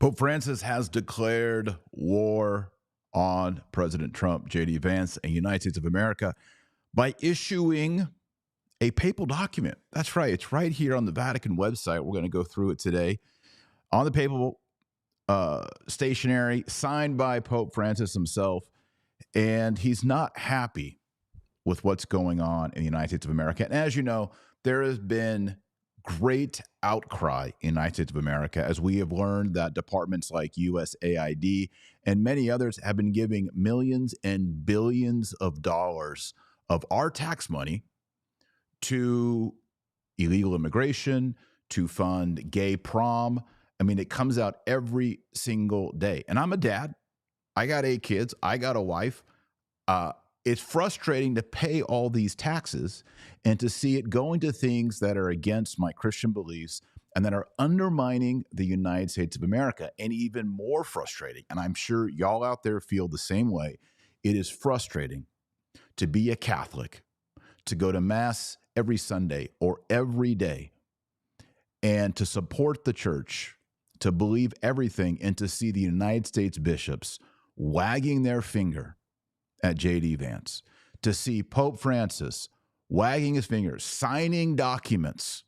Pope Francis has declared war on President Trump, J.D. Vance, and United States of America by issuing a papal document. That's right. It's right here on the Vatican website. We're going to go through it today on the papal stationery, signed by Pope Francis himself. And he's not happy with what's going on in the United States of America. And as you know, there has been great outcry in the United States of America as we have learned that departments like USAID and many others have been giving millions and billions of dollars of our tax money to illegal immigration, to fund gay prom. I mean, it comes out every single day. And I'm a dad. I got 8 kids. I got a wife. It's frustrating to pay all these taxes and to see it going to things that are against my Christian beliefs and that are undermining the United States of America. And even more frustrating, and I'm sure y'all out there feel the same way, it is frustrating to be a Catholic, to go to Mass every Sunday or every day, and to support the church, to believe everything, and to see the United States bishops wagging their finger at J.D. Vance, to see Pope Francis wagging his finger, signing documents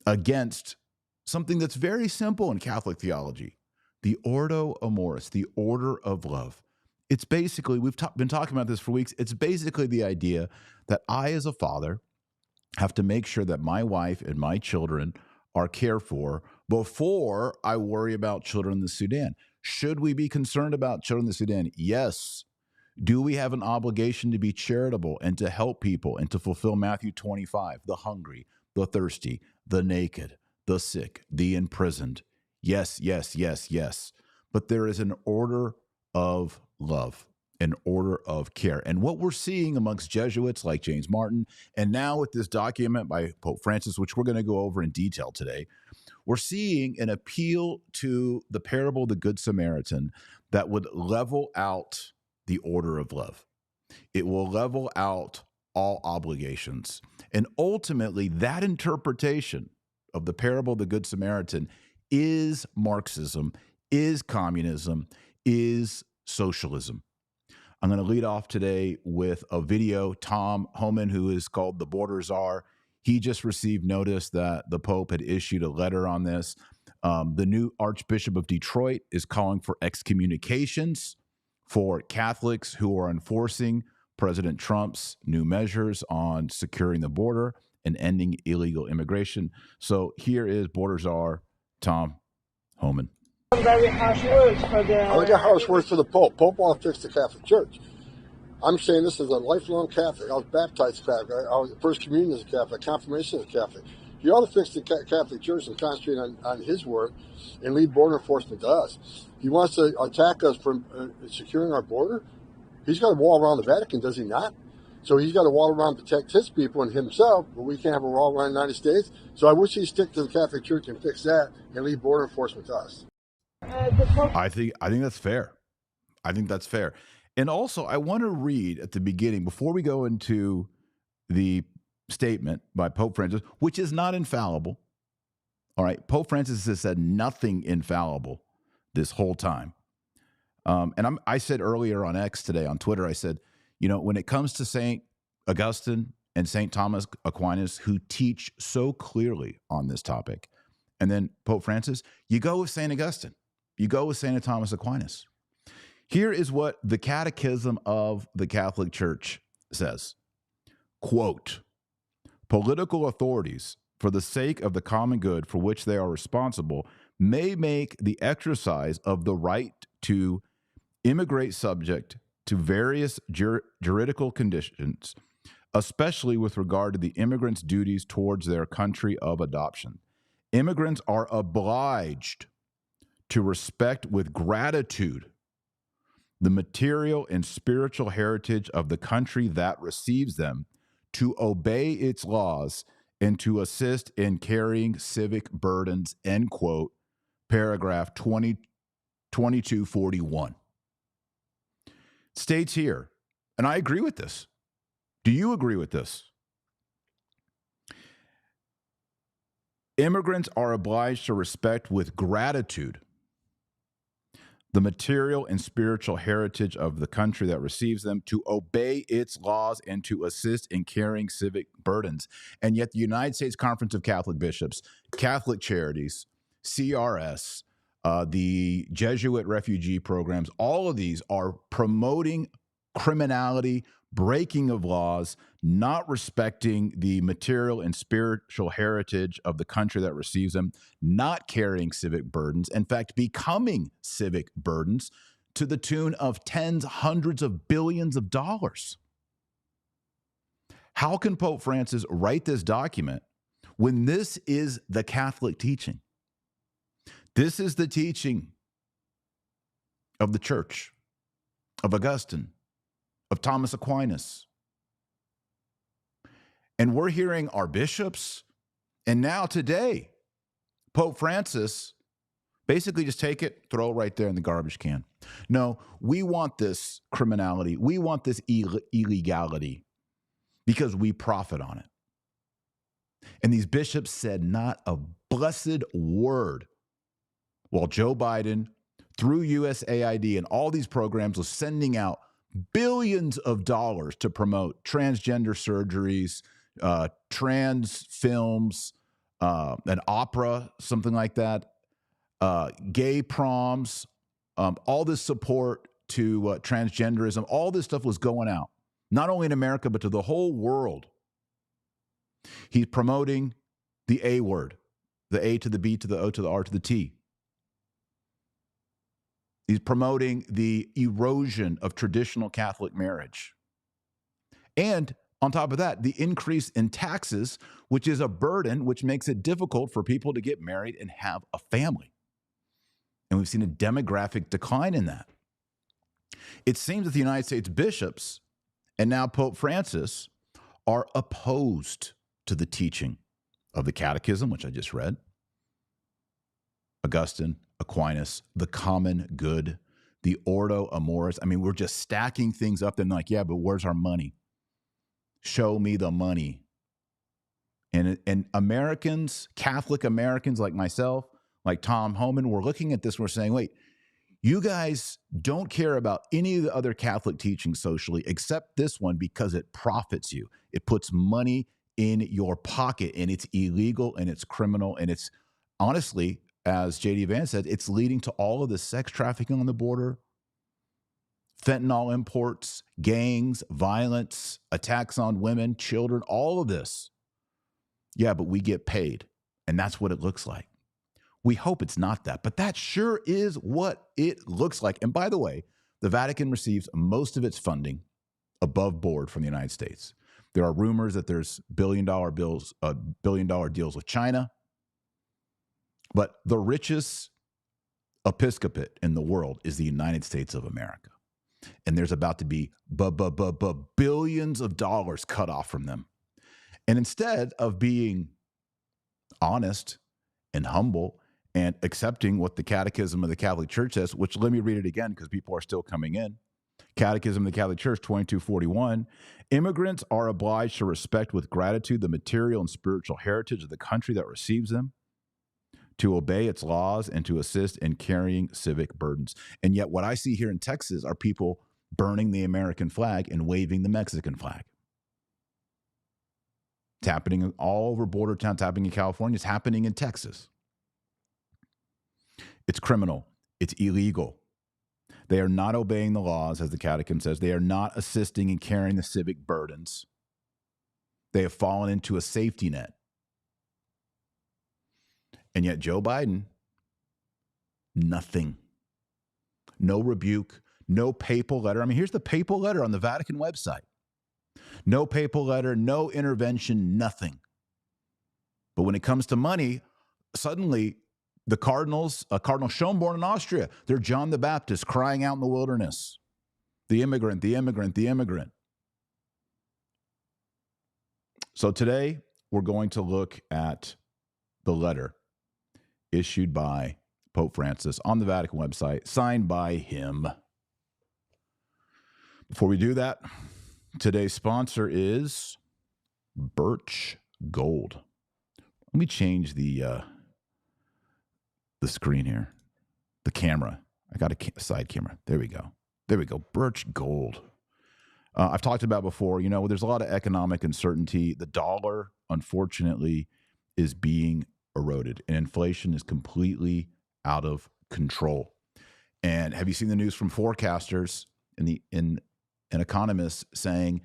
against something that's very simple in Catholic theology, the Ordo Amoris, the order of love. It's basically, we've been talking about this for weeks, it's basically the idea that I, as a father, have to make sure that my wife and my children are cared for before I worry about children in the Sudan. Should we be concerned about children in the Sudan? Yes. Do we have an obligation to be charitable and to help people and to fulfill Matthew 25, the hungry, the thirsty, the naked, the sick, the imprisoned? Yes, yes, yes, yes. But there is an order of love, an order of care. And what we're seeing amongst Jesuits like James Martin, and now with this document by Pope Francis, which we're going to go over in detail today, we're seeing an appeal to the parable of the Good Samaritan that would level out the order of love. It will level out all obligations. And ultimately, that interpretation of the parable of the Good Samaritan is Marxism, is communism, is socialism. I'm going to lead off today with a video. Tom Homan, who is called the Border Czar, he just received notice that the Pope had issued a letter on this. The new Archbishop of Detroit is calling for excommunications for Catholics who are enforcing President Trump's new measures on securing the border and ending illegal immigration. So here is Border Czar Tom Homan. Very harsh words for the... I got harsh words for the Pope. Pope wants to fix the Catholic Church. I'm saying this as a lifelong Catholic. I was baptized Catholic. I was First Communion as a Catholic. Confirmation as a Catholic. He ought to fix the Catholic Church and concentrate on his work and leave border enforcement to us. He wants to attack us from securing our border. He's got a wall around the Vatican, does he not? So he's got a wall around to protect his people and himself, but we can't have a wall around the United States. So I wish he'd stick to the Catholic Church and fix that and leave border enforcement to us. I think that's fair. I think that's fair. And also, I want to read at the beginning, before we go into the statement by Pope Francis, which is not infallible. All right. Pope Francis has said nothing infallible this whole time. I said earlier on X today, on Twitter, I said, when it comes to St. Augustine and St. Thomas Aquinas, who teach so clearly on this topic, and then Pope Francis, you go with St. Augustine. You go with St. Thomas Aquinas. Here is what the Catechism of the Catholic Church says. Quote, political authorities, for the sake of the common good for which they are responsible, may make the exercise of the right to immigrate subject to various juridical conditions, especially with regard to the immigrants' duties towards their country of adoption. Immigrants are obliged to respect with gratitude the material and spiritual heritage of the country that receives them, to obey its laws, and to assist in carrying civic burdens, end quote, paragraph 2241. States here, and I agree with this. Do you agree with this? Immigrants are obliged to respect with gratitude the material and spiritual heritage of the country that receives them, to obey its laws, and to assist in carrying civic burdens. And yet the United States Conference of Catholic Bishops, Catholic Charities, CRS, the Jesuit refugee programs, all of these are promoting criminality, breaking of laws, not respecting the material and spiritual heritage of the country that receives them, not carrying civic burdens, in fact, becoming civic burdens to the tune of tens, hundreds of billions of dollars. How can Pope Francis write this document when this is the Catholic teaching? This is the teaching of the Church, of Augustine, of Thomas Aquinas. And we're hearing our bishops, and now today, Pope Francis basically just take it, throw it right there in the garbage can. No, we want this criminality. We want this illegality because we profit on it. And these bishops said not a blessed word while Joe Biden, through USAID and all these programs, was sending out billions of dollars to promote transgender surgeries, trans films, an opera, something like that, gay proms, all this support to transgenderism. All this stuff was going out, not only in America, but to the whole world. He's promoting the A word, the A to the B to the O to the R to the T. He's promoting the erosion of traditional Catholic marriage. And on top of that, the increase in taxes, which is a burden, which makes it difficult for people to get married and have a family. And we've seen a demographic decline in that. It seems that the United States bishops and now Pope Francis are opposed to the teaching of the Catechism, which I just read, Augustine, Aquinas, the common good, the Ordo, Amoris. I mean, we're just stacking things up. And like, yeah, but where's our money? Show me the money. And Americans, Catholic Americans like myself, like Tom Homan, we're looking at this, we're saying, wait, you guys don't care about any of the other Catholic teachings socially except this one because it profits you. It puts money in your pocket, and it's illegal and it's criminal. And it's honestly, as J.D. Vance said, it's leading to all of the sex trafficking on the border, fentanyl imports, gangs, violence, attacks on women, children, all of this. Yeah, but we get paid, and that's what it looks like. We hope it's not that, but that sure is what it looks like. And by the way, the Vatican receives most of its funding above board from the United States. There are rumors that there's billion-dollar deals with China, but the richest episcopate in the world is the United States of America. And there's about to be billions of dollars cut off from them. And instead of being honest and humble and accepting what the Catechism of the Catholic Church says, which let me read it again because people are still coming in. Catechism of the Catholic Church 2241, immigrants are obliged to respect with gratitude the material and spiritual heritage of the country that receives them, to obey its laws, and to assist in carrying civic burdens. And yet what I see here in Texas are people burning the American flag and waving the Mexican flag. It's happening all over border towns, it's happening in California, it's happening in Texas. It's criminal. It's illegal. They are not obeying the laws, as the Catechism says. They are not assisting in carrying the civic burdens. They have fallen into a safety net. And yet Joe Biden, nothing. No rebuke, no papal letter. I mean, here's the papal letter on the Vatican website. No papal letter, no intervention, nothing. But when it comes to money, suddenly the cardinals, Cardinal Schönborn in Austria, they're John the Baptist crying out in the wilderness. The immigrant, the immigrant, the immigrant. So today we're going to look at the letter issued by Pope Francis on the Vatican website, signed by him. Before we do that, today's sponsor is Birch Gold. Let me change the screen here. The camera. I got a side camera. There we go. There we go. Birch gold. I've talked about before, there's a lot of economic uncertainty. The dollar, unfortunately, is being eroded, and inflation is completely out of control. And have you seen the news from forecasters and economists saying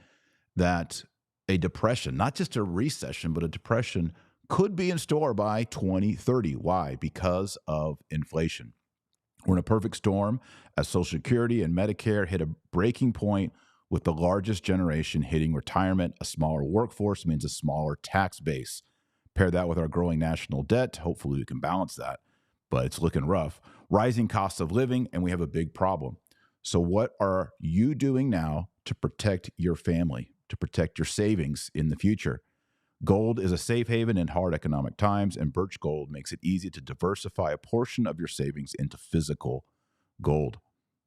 that a depression, not just a recession, but a depression could be in store by 2030. Why? Because of inflation. We're in a perfect storm as Social Security and Medicare hit a breaking point with the largest generation hitting retirement. A smaller workforce means a smaller tax base. Pair that with our growing national debt. Hopefully we can balance that, but it's looking rough. Rising costs of living, and we have a big problem. So what are you doing now to protect your family, to protect your savings in the future? Gold is a safe haven in hard economic times, and Birch Gold makes it easy to diversify a portion of your savings into physical gold.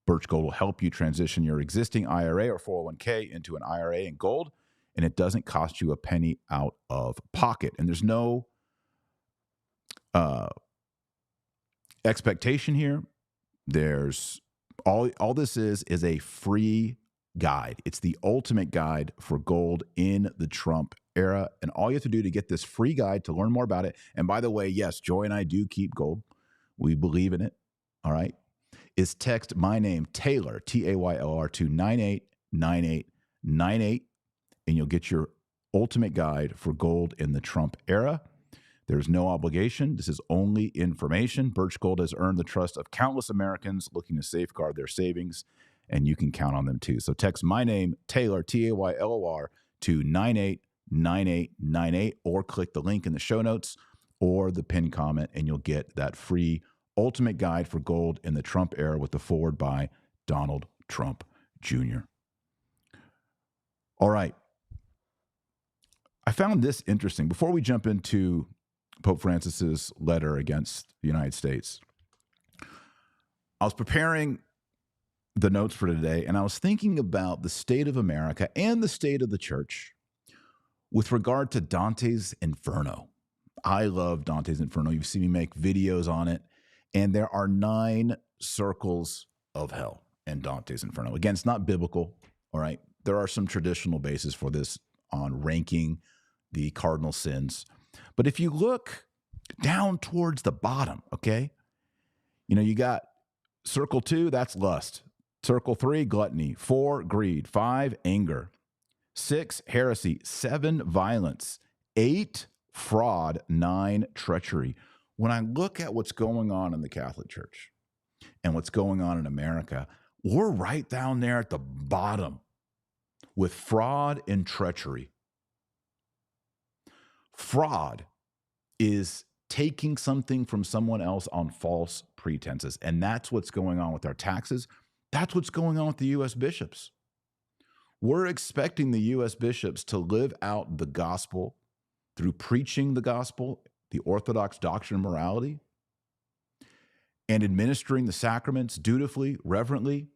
Birch Gold will help you transition your existing IRA or 401k into an IRA in gold, and it doesn't cost you a penny out of pocket. And there's no expectation here. There's all this is a free guide. It's the ultimate guide for gold in the Trump era. And all you have to do to get this free guide to learn more about it. And by the way, yes, Joy and I do keep gold. We believe in it. All right. Is text my name, Taylor, Tayllr, to 989898, and you'll get your ultimate guide for gold in the Trump era. There's no obligation. This is only information. Birch Gold has earned the trust of countless Americans looking to safeguard their savings, and you can count on them too. So text my name, Taylor, Tayllr, to 989898, or click the link in the show notes or the pinned comment, and you'll get that free ultimate guide for gold in the Trump era with the forward by Donald Trump Jr. All right. I found this interesting. Before we jump into Pope Francis's letter against the United States, I was preparing the notes for today, and I was thinking about the state of America and the state of the church with regard to Dante's Inferno. I love Dante's Inferno. You've seen me make videos on it, and there are 9 circles of hell in Dante's Inferno. Again, it's not biblical, all right? There are some traditional bases for this on ranking the cardinal sins. But if you look down towards the bottom, okay, you got circle 2, that's lust. Circle 3, gluttony. 4, greed. 5, anger. 6, heresy. 7, violence. 8, fraud. 9, treachery. When I look at what's going on in the Catholic Church and what's going on in America, we're right down there at the bottom with fraud and treachery. Fraud is taking something from someone else on false pretenses, and that's what's going on with our taxes. That's what's going on with the U.S. bishops. We're expecting the U.S. bishops to live out the gospel through preaching the gospel, the orthodox doctrine of morality, and administering the sacraments dutifully, reverently.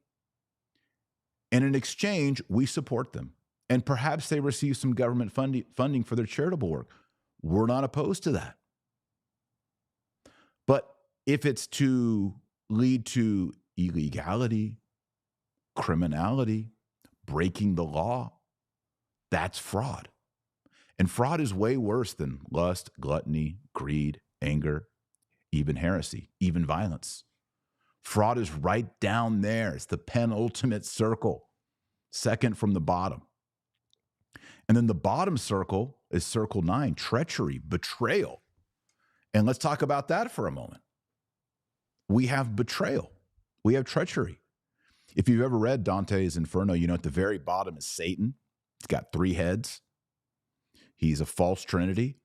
And in exchange, we support them. And perhaps they receive some government funding for their charitable work. We're not opposed to that. But if it's to lead to illegality, criminality, breaking the law, that's fraud. And fraud is way worse than lust, gluttony, greed, anger, even heresy, even violence. Fraud is right down there. It's the penultimate circle, second from the bottom. And then the bottom circle is circle 9, treachery, betrayal. And let's talk about that for a moment. We have betrayal. We have treachery. If you've ever read Dante's Inferno, at the very bottom is Satan. He's got 3 heads. He's a false trinity,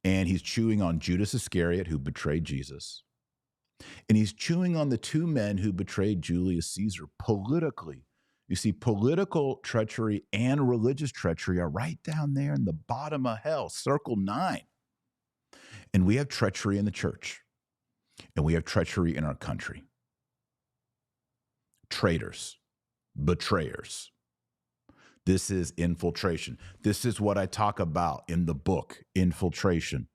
and he's chewing on Judas Iscariot, who betrayed Jesus. And he's chewing on the 2 men who betrayed Julius Caesar politically. You see, political treachery and religious treachery are right down there in the bottom of hell, circle 9. And we have treachery in the church, and we have treachery in our country. Traitors, betrayers. This is infiltration. This is what I talk about in the book, Infiltration.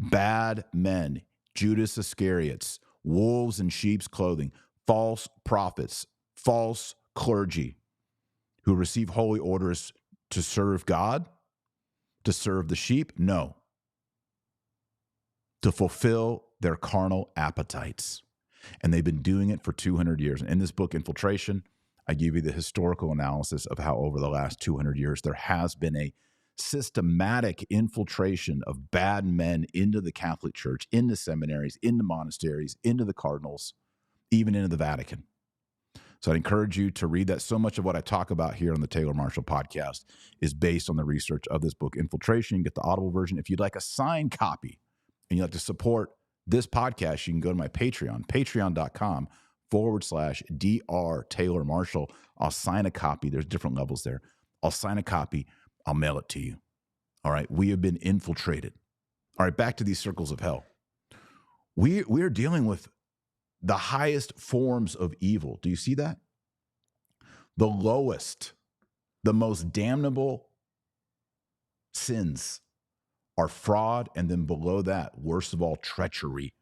bad men, Judas Iscariots, wolves in sheep's clothing, false prophets, false clergy who receive holy orders to serve God, to serve the sheep? No. To fulfill their carnal appetites. And they've been doing it for 200 years. And in this book, Infiltration, I give you the historical analysis of how over the last 200 years, there has been a systematic infiltration of bad men into the Catholic Church, into seminaries, into monasteries, into the cardinals, even into the Vatican. So I'd encourage you to read that. So much of what I talk about here on the Taylor Marshall podcast is based on the research of this book, Infiltration. You can get the Audible version. If you'd like a signed copy and you'd like to support this podcast, you can go to my Patreon, patreon.com/Dr. Taylor Marshall. I'll sign a copy. There's different levels there. I'll sign a copy. I'll mail it to you. All right. We have been infiltrated. All right. Back to these circles of hell. We're dealing with the highest forms of evil. Do you see that? The lowest, the most damnable sins are fraud, and then below that, worst of all, treachery.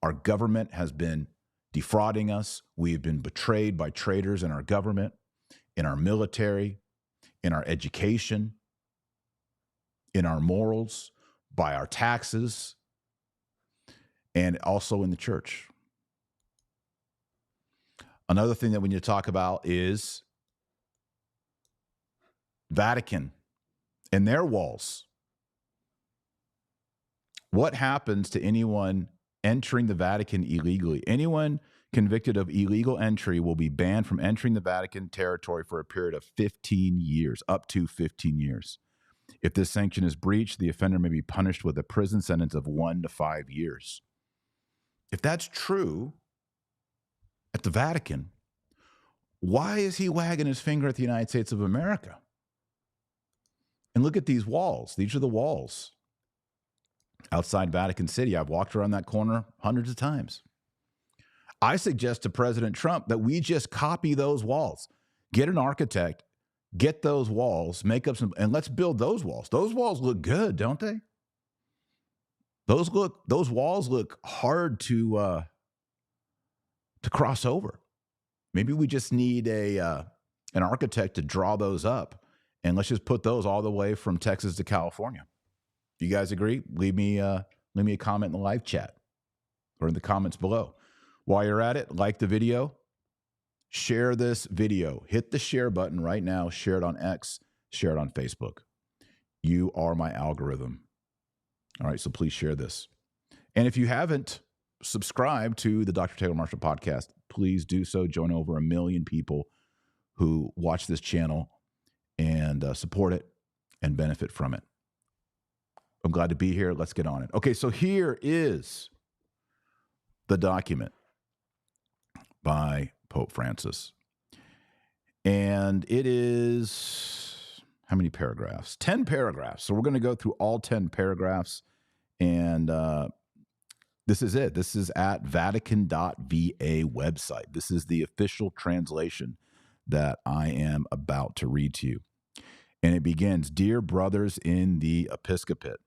Our government has been defrauding us. We have been betrayed by traitors in our government, in our military, in our education, in our morals, by our taxes, and also in the church. Another thing that we need to talk about is Vatican and their walls. What happens to anyone entering the Vatican illegally? Anyone convicted of illegal entry will be banned from entering the Vatican territory for a period of 15 years, up to 15 years. If this sanction is breached, the offender may be punished with a prison sentence of 1 to 5 years. If that's true at the Vatican, why is he wagging his finger at the United States of America? And look at these walls. These are the walls outside Vatican City. I've walked around that corner hundreds of times. I suggest to President Trump that we just copy those walls. Get an architect, get those walls, make up some, and let's build those walls. Those walls look good, don't they? Those walls look hard to cross over. Maybe we just need an architect to draw those up, and let's just put those all the way from Texas to California. You guys agree? Leave me a comment in the live chat or in the comments below. While you're at it, like the video, share this video. Hit the share button right now. Share it on X. Share it on Facebook. You are my algorithm. All right, so please share this. And if you haven't subscribed to the Dr. Taylor Marshall podcast, please do so. Join over 1 million people who watch this channel and support it and benefit from it. I'm glad to be here. Let's get on it. Okay, so here is the document by Pope Francis. And it is, how many paragraphs? 10 paragraphs. So we're going to go through all 10 paragraphs. And this is it. This is at Vatican.va website. This is the official translation that I am about to read to you. And it begins, "Dear brothers in the episcopate,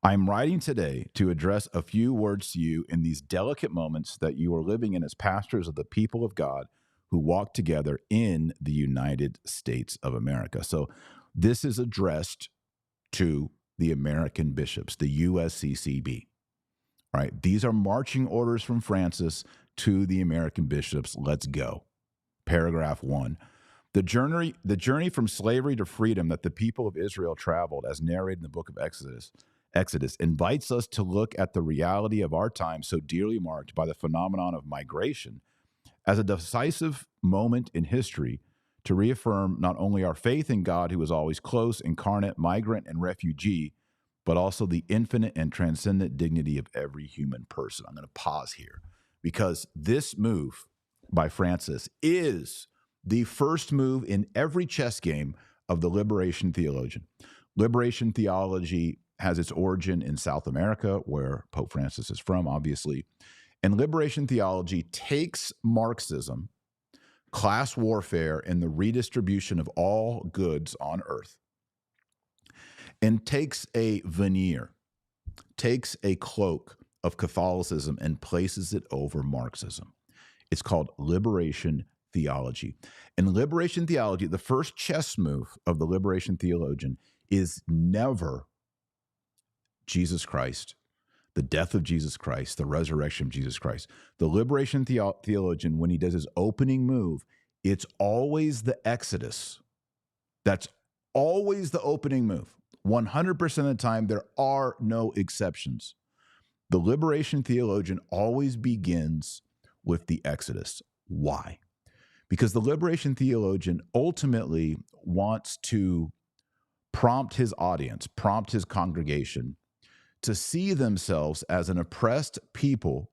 I'm writing today to address a few words to you in these delicate moments that you are living in as pastors of the people of God who walk together in the United States of America." So this is addressed to the American bishops, the USCCB, right? These are marching orders from Francis to the American bishops. Let's go. Paragraph 1. The journey from slavery to freedom that the people of Israel traveled, as narrated in the book of Exodus, invites us to look at the reality of our time so dearly marked by the phenomenon of migration as a decisive moment in history to reaffirm not only our faith in God, who is always close, incarnate, migrant, and refugee, but also the infinite and transcendent dignity of every human person. I'm going to pause here because this move by Francis is the first move in every chess game of the liberation theologian. Liberation theology has its origin in South America, where Pope Francis is from, obviously. And liberation theology takes Marxism, class warfare, and the redistribution of all goods on earth, and takes a veneer, takes a cloak of Catholicism and places it over Marxism. It's called liberation theology. In liberation theology, the first chess move of the liberation theologian is never Jesus Christ, the death of Jesus Christ, the resurrection of Jesus Christ. The liberation theologian, when he does his opening move, it's always the Exodus. That's always the opening move. 100% of the time, there are no exceptions. The liberation theologian always begins with the Exodus. Why? Because the liberation theologian ultimately wants to prompt his audience, prompt his congregation to see themselves as an oppressed people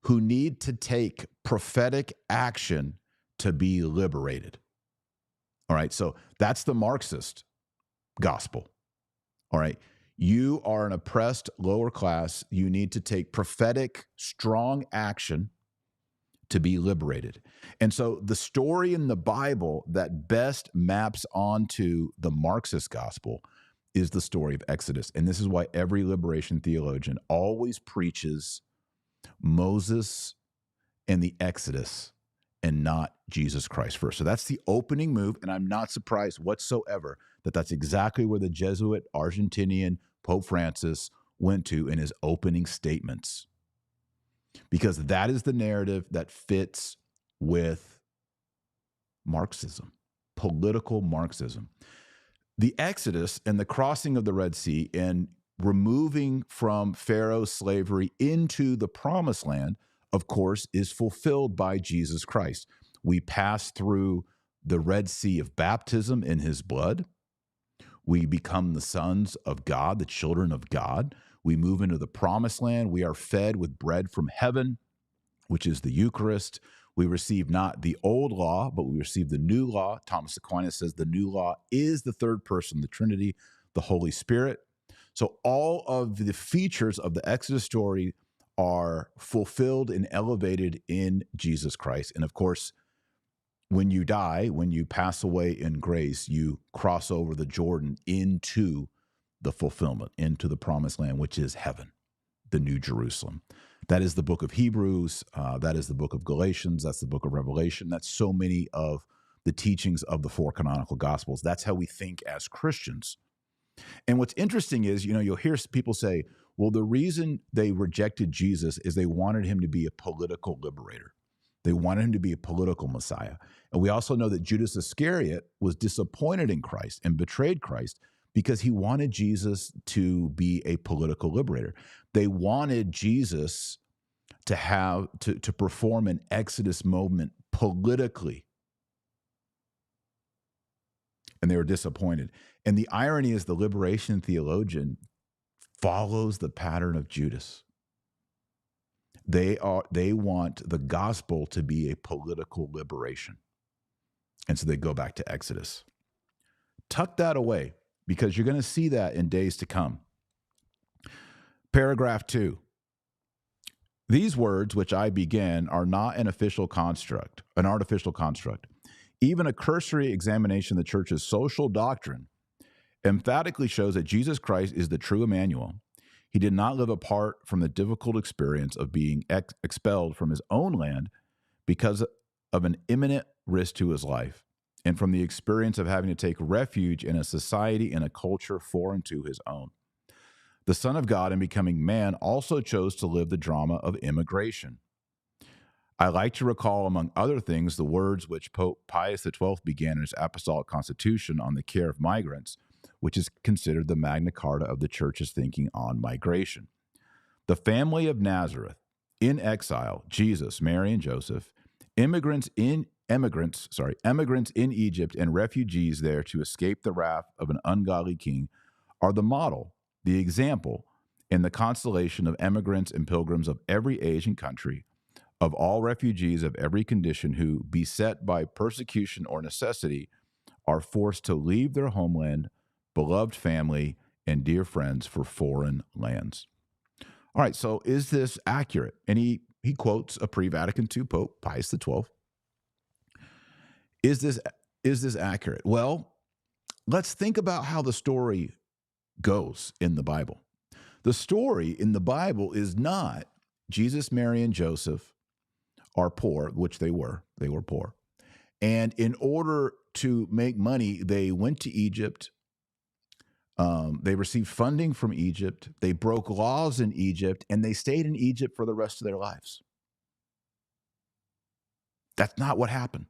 who need to take prophetic action to be liberated. All right, so that's the Marxist gospel. All right, you are an oppressed lower class. You need to take prophetic, strong action to be liberated. And so the story in the Bible that best maps onto the Marxist gospel is the story of Exodus. And this is why every liberation theologian always preaches Moses and the Exodus and not Jesus Christ first. So that's the opening move. And I'm not surprised whatsoever that that's exactly where the Jesuit Argentinian Pope Francis went to in his opening statements, because that is the narrative that fits with Marxism, political Marxism. The Exodus and the crossing of the Red Sea and removing from Pharaoh's slavery into the promised land, of course, is fulfilled by Jesus Christ. We pass through the Red Sea of baptism in his blood. We become the sons of God, the children of God. We move into the promised land. We are fed with bread from heaven, which is the Eucharist. We receive not the old law, but we receive the new law. Thomas Aquinas says the new law is the third person of the Trinity, the Holy Spirit. So all of the features of the Exodus story are fulfilled and elevated in Jesus Christ. And of course, when you die, when you pass away in grace, you cross over the Jordan into the fulfillment, into the promised land, which is heaven, the New Jerusalem. That is the book of Hebrews. That is the book of Galatians. That's the book of Revelation. That's so many of the teachings of the four canonical gospels. That's how we think as Christians. And what's interesting is, you'll hear people say, well, the reason they rejected Jesus is they wanted him to be a political liberator. They wanted him to be a political Messiah. And we also know that Judas Iscariot was disappointed in Christ and betrayed Christ because he wanted Jesus to be a political liberator. They wanted Jesus to have to perform an Exodus movement politically. And they were disappointed. And the irony is the liberation theologian follows the pattern of Judas. They want the gospel to be a political liberation. And so they go back to Exodus. Tuck that away, because you're going to see that in days to come. Paragraph 2. These words which I began are not an artificial construct. Even a cursory examination of the church's social doctrine emphatically shows that Jesus Christ is the true Emmanuel. He did not live apart from the difficult experience of being expelled from his own land because of an imminent risk to his life, and from the experience of having to take refuge in a society and a culture foreign to his own. The Son of God, in becoming man, also chose to live the drama of immigration. I like to recall, among other things, the words which Pope Pius XII began in his Apostolic Constitution on the care of migrants, which is considered the Magna Carta of the Church's thinking on migration. The family of Nazareth, in exile, Jesus, Mary, and Joseph, immigrants in Egypt, and refugees there to escape the wrath of an ungodly king, are the model, the example, and the consolation of emigrants and pilgrims of every age and country, of all refugees of every condition who, beset by persecution or necessity, are forced to leave their homeland, beloved family, and dear friends for foreign lands. All right, so is this accurate? And he quotes a pre-Vatican II Pope, Pius XII. Is this accurate? Well, let's think about how the story goes in the Bible. The story in the Bible is not Jesus, Mary, and Joseph are poor, which they were. They were poor. And in order to make money, they went to Egypt. They received funding from Egypt. They broke laws in Egypt, and they stayed in Egypt for the rest of their lives. That's not what happened.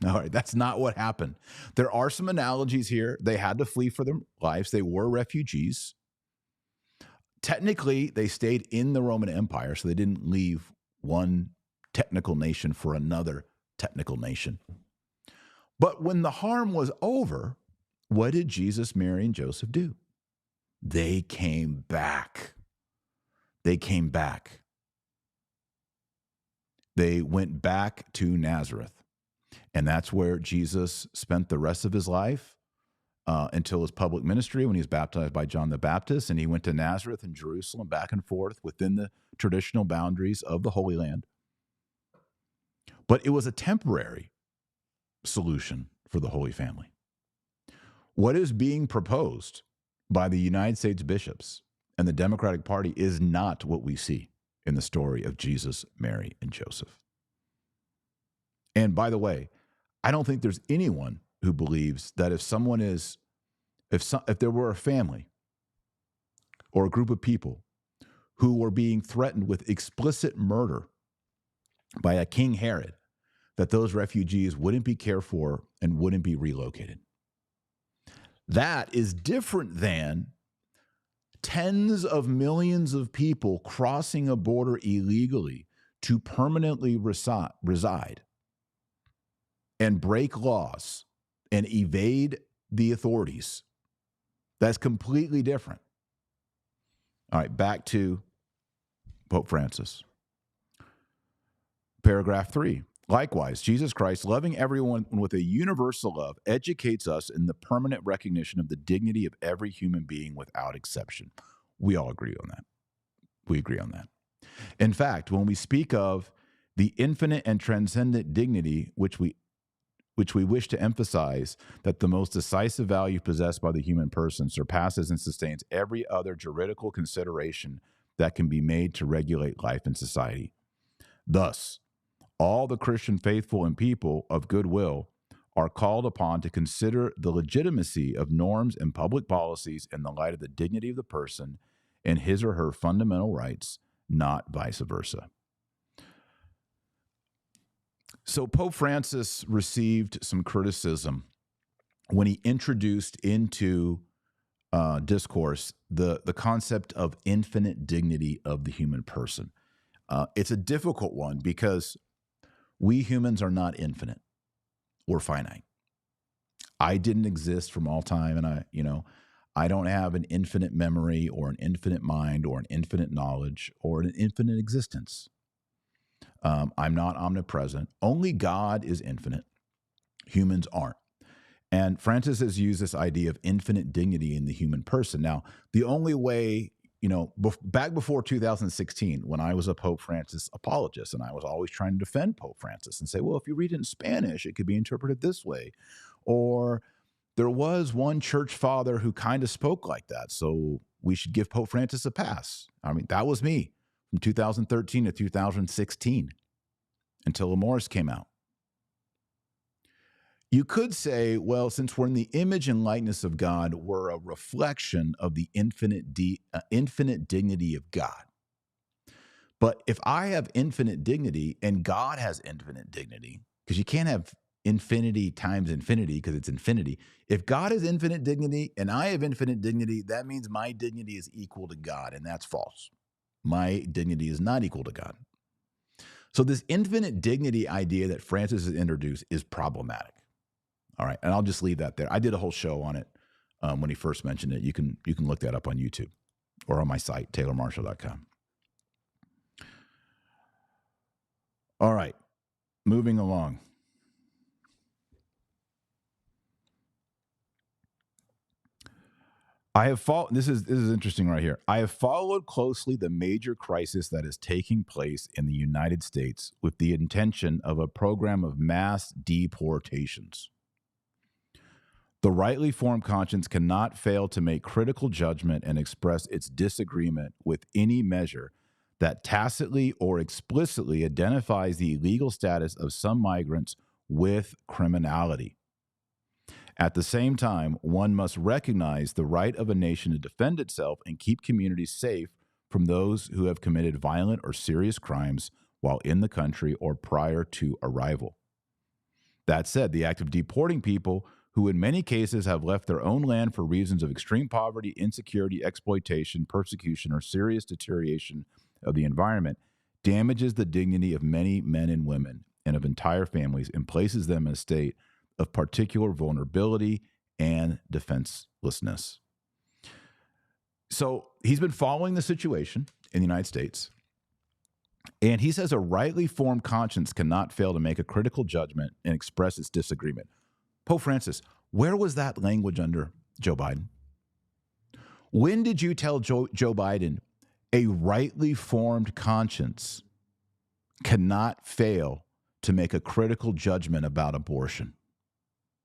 All right, that's not what happened. There are some analogies here. They had to flee for their lives. They were refugees. Technically, they stayed in the Roman Empire, so they didn't leave one technical nation for another technical nation. But when the harm was over, what did Jesus, Mary, and Joseph do? They came back. They came back. They went back to Nazareth. And that's where Jesus spent the rest of his life until his public ministry, when he was baptized by John the Baptist. And he went to Nazareth and Jerusalem, back and forth within the traditional boundaries of the Holy Land. But it was a temporary solution for the Holy Family. What is being proposed by the United States bishops and the Democratic Party is not what we see in the story of Jesus, Mary, and Joseph. And by the way, I don't think there's anyone who believes that if there were a family or a group of people who were being threatened with explicit murder by a King Herod, that those refugees wouldn't be cared for and wouldn't be relocated. That is different than tens of millions of people crossing a border illegally to permanently reside and break laws and evade the authorities. That's completely different. All right, back to Pope Francis. Paragraph 3. Likewise, Jesus Christ, loving everyone with a universal love, educates us in the permanent recognition of the dignity of every human being without exception. We all agree on that. We agree on that. In fact, when we speak of the infinite and transcendent dignity which we wish to emphasize, that the most decisive value possessed by the human person surpasses and sustains every other juridical consideration that can be made to regulate life and society. Thus, all the Christian faithful and people of goodwill are called upon to consider the legitimacy of norms and public policies in the light of the dignity of the person and his or her fundamental rights, not vice versa. So Pope Francis received some criticism when he introduced into discourse the concept of infinite dignity of the human person. It's a difficult one because we humans are not infinite. We're finite. I didn't exist from all time, and I don't have an infinite memory or an infinite mind or an infinite knowledge or an infinite existence. I'm not omnipresent. Only God is infinite. Humans aren't. And Francis has used this idea of infinite dignity in the human person. Now, the only way, back before 2016, when I was a Pope Francis apologist, and I was always trying to defend Pope Francis and say, well, if you read it in Spanish, it could be interpreted this way. Or there was one church father who kind of spoke like that, so we should give Pope Francis a pass. I mean, that was me from 2013 to 2016 until Amoris came out. You could say, well, since we're in the image and likeness of God, we're a reflection of the infinite dignity of God. But if I have infinite dignity and God has infinite dignity, because you can't have infinity times infinity because it's infinity. If God has infinite dignity and I have infinite dignity, that means my dignity is equal to God, and that's false. My dignity is not equal to God. So this infinite dignity idea that Francis has introduced is problematic. All right, and I'll just leave that there. I did a whole show on it when he first mentioned it. You can look that up on YouTube or on my site, taylormarshall.com. All right, moving along. This is interesting right here. I have followed closely the major crisis that is taking place in the United States with the intention of a program of mass deportations. The rightly formed conscience cannot fail to make critical judgment and express its disagreement with any measure that tacitly or explicitly identifies the illegal status of some migrants with criminality. At the same time, one must recognize the right of a nation to defend itself and keep communities safe from those who have committed violent or serious crimes while in the country or prior to arrival. That said, the act of deporting people who in many cases have left their own land for reasons of extreme poverty, insecurity, exploitation, persecution, or serious deterioration of the environment damages the dignity of many men and women and of entire families and places them in a state of particular vulnerability and defenselessness. So he's been following the situation in the United States, and he says a rightly formed conscience cannot fail to make a critical judgment and express its disagreement. Pope Francis, where was that language under Joe Biden? When did you tell Joe Biden a rightly formed conscience cannot fail to make a critical judgment about abortion?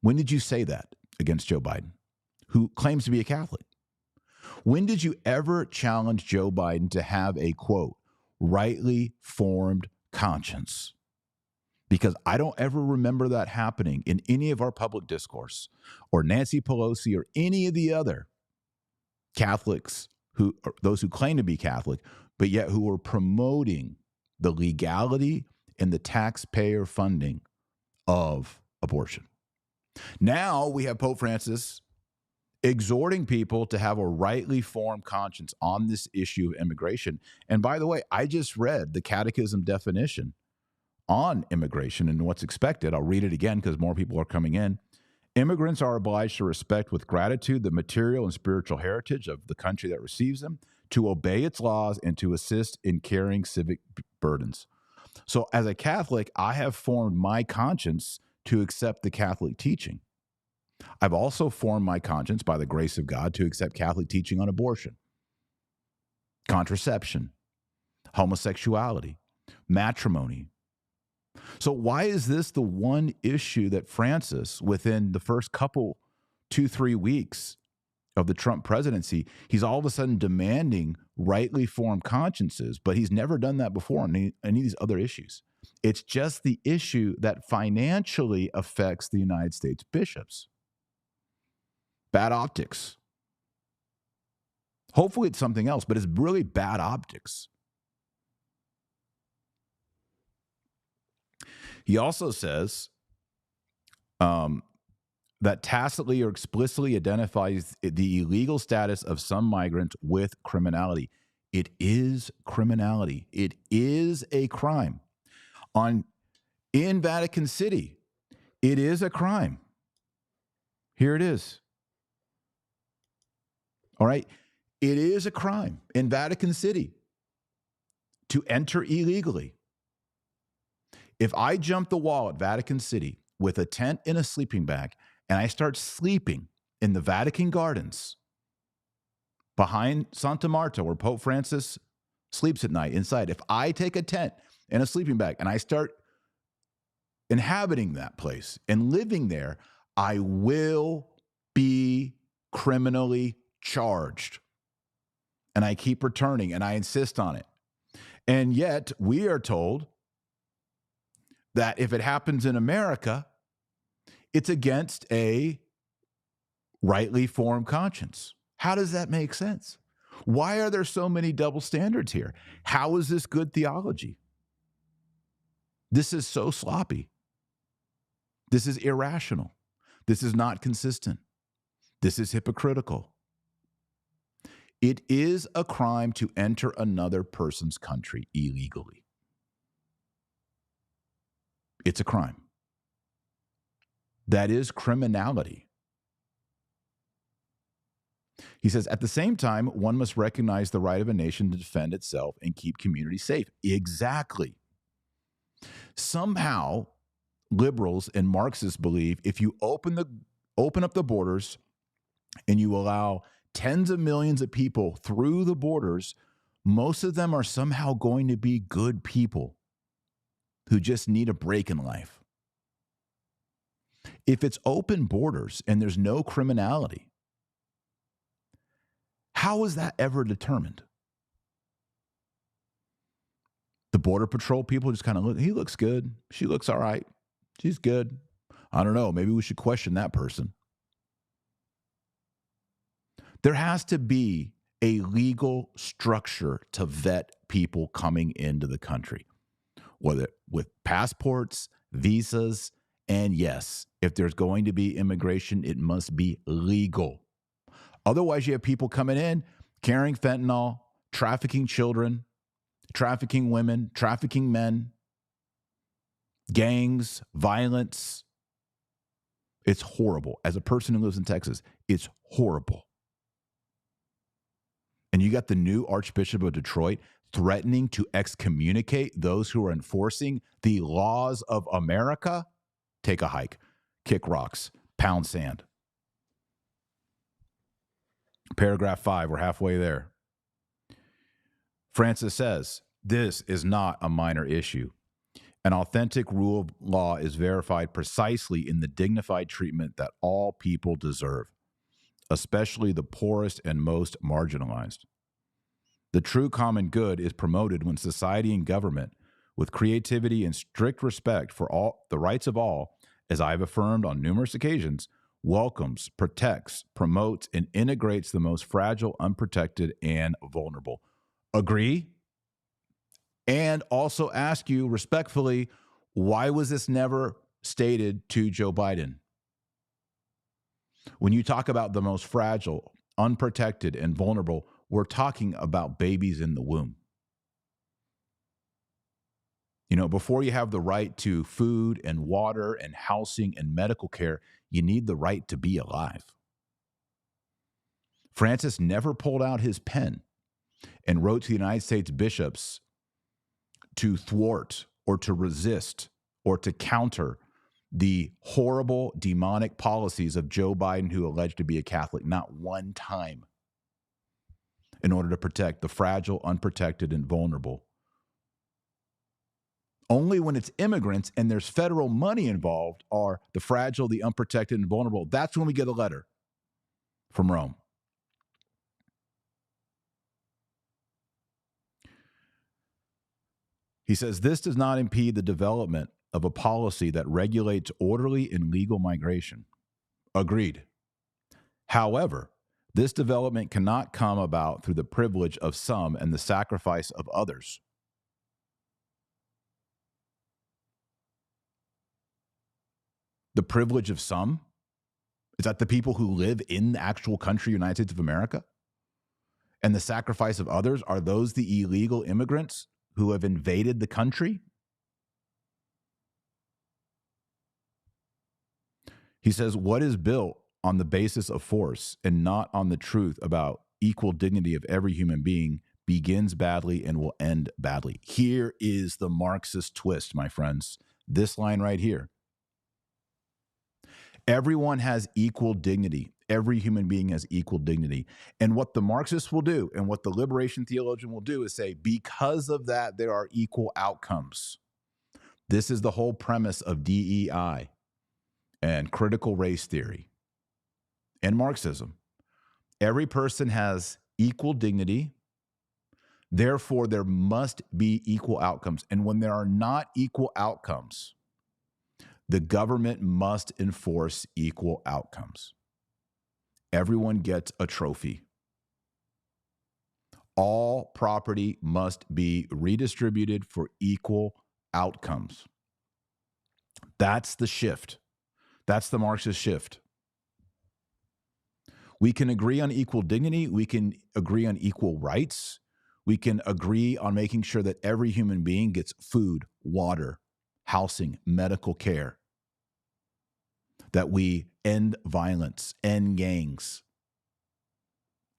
When did you say that against Joe Biden, who claims to be a Catholic? When did you ever challenge Joe Biden to have a, quote, rightly formed conscience? Because I don't ever remember that happening in any of our public discourse, or Nancy Pelosi or any of the other Catholics, those who claim to be Catholic, but yet who are promoting the legality and the taxpayer funding of abortion. Now we have Pope Francis exhorting people to have a rightly formed conscience on this issue of immigration. And by the way, I just read the catechism definition on immigration and what's expected. I'll read it again because more people are coming in. Immigrants are obliged to respect with gratitude the material and spiritual heritage of the country that receives them, to obey its laws, and to assist in carrying civic burdens. So as a Catholic, I have formed my conscience to accept the Catholic teaching. I've also formed my conscience by the grace of God to accept Catholic teaching on abortion, contraception, homosexuality, matrimony. So why is this the one issue that Francis, within the first couple, 2-3 weeks of the Trump presidency, he's all of a sudden demanding rightly formed consciences, but he's never done that before on any of these other issues. It's just the issue that financially affects the United States bishops. Bad optics. Hopefully it's something else, but it's really bad optics. He also says that tacitly or explicitly identifies the illegal status of some migrants with criminality. It is criminality. It is a crime. In Vatican City, it is a crime. Here it is. All right. It is a crime in Vatican City to enter illegally. If I jump the wall at Vatican City with a tent and a sleeping bag, and I start sleeping in the Vatican Gardens behind Santa Marta, where Pope Francis sleeps at night inside, if I take a tent and a sleeping bag and I start inhabiting that place and living there, I will be criminally charged. And I keep returning and I insist on it. And yet we are told that if it happens in America, it's against a rightly formed conscience. How does that make sense? Why are there so many double standards here? How is this good theology? This is so sloppy. This is irrational. This is not consistent. This is hypocritical. It is a crime to enter another person's country illegally. It's a crime. That is criminality. He says, at the same time, one must recognize the right of a nation to defend itself and keep communities safe. Exactly. Somehow, liberals and Marxists believe if you open up the borders and you allow tens of millions of people through the borders, most of them are somehow going to be good people who just need a break in life. If it's open borders and there's no criminality, how is that ever determined? The Border Patrol people just kind of look, he looks good. She looks all right. She's good. I don't know. Maybe we should question that person. There has to be a legal structure to vet people coming into the country, whether with passports, visas, and yes, if there's going to be immigration, it must be legal. Otherwise, you have people coming in carrying fentanyl, trafficking children, trafficking women, trafficking men, gangs, violence. It's horrible. As a person who lives in Texas, it's horrible. And you got the new Archbishop of Detroit threatening to excommunicate those who are enforcing the laws of America. Take a hike, kick rocks, pound sand. Paragraph 5, we're halfway there. Francis says, this is not a minor issue. An authentic rule of law is verified precisely in the dignified treatment that all people deserve, especially the poorest and most marginalized. The true common good is promoted when society and government, with creativity and strict respect for all the rights of all, as I have affirmed on numerous occasions, welcomes, protects, promotes, and integrates the most fragile, unprotected, and vulnerable. Agree? And also ask you respectfully, why was this never stated to Joe Biden? When you talk about the most fragile, unprotected, and vulnerable, we're talking about babies in the womb. You know, before you have the right to food and water and housing and medical care, you need the right to be alive. Francis never pulled out his pen and wrote to the United States bishops to thwart or to resist or to counter the horrible demonic policies of Joe Biden, who alleged to be a Catholic, not one time, in order to protect the fragile, unprotected, and vulnerable. Only when it's immigrants and there's federal money involved are the fragile, the unprotected, and vulnerable. That's when we get a letter from Rome. He says, this does not impede the development of a policy that regulates orderly and legal migration. Agreed. However, this development cannot come about through the privilege of some and the sacrifice of others. The privilege of some? Is that the people who live in the actual country, United States of America? And the sacrifice of others, are those the illegal immigrants who have invaded the country? He says, what is built on the basis of force and not on the truth about equal dignity of every human being begins badly and will end badly. Here is the Marxist twist, my friends. This line right here. Everyone has equal dignity. Every human being has equal dignity. And what the Marxists will do and what the liberation theologian will do is say, because of that, there are equal outcomes. This is the whole premise of DEI and critical race theory and Marxism. Every person has equal dignity. Therefore, there must be equal outcomes. And when there are not equal outcomes, the government must enforce equal outcomes. Everyone gets a trophy. All property must be redistributed for equal outcomes. That's the shift. That's the Marxist shift. We can agree on equal dignity. We can agree on equal rights. We can agree on making sure that every human being gets food, water, housing, medical care. That we end violence, end gangs.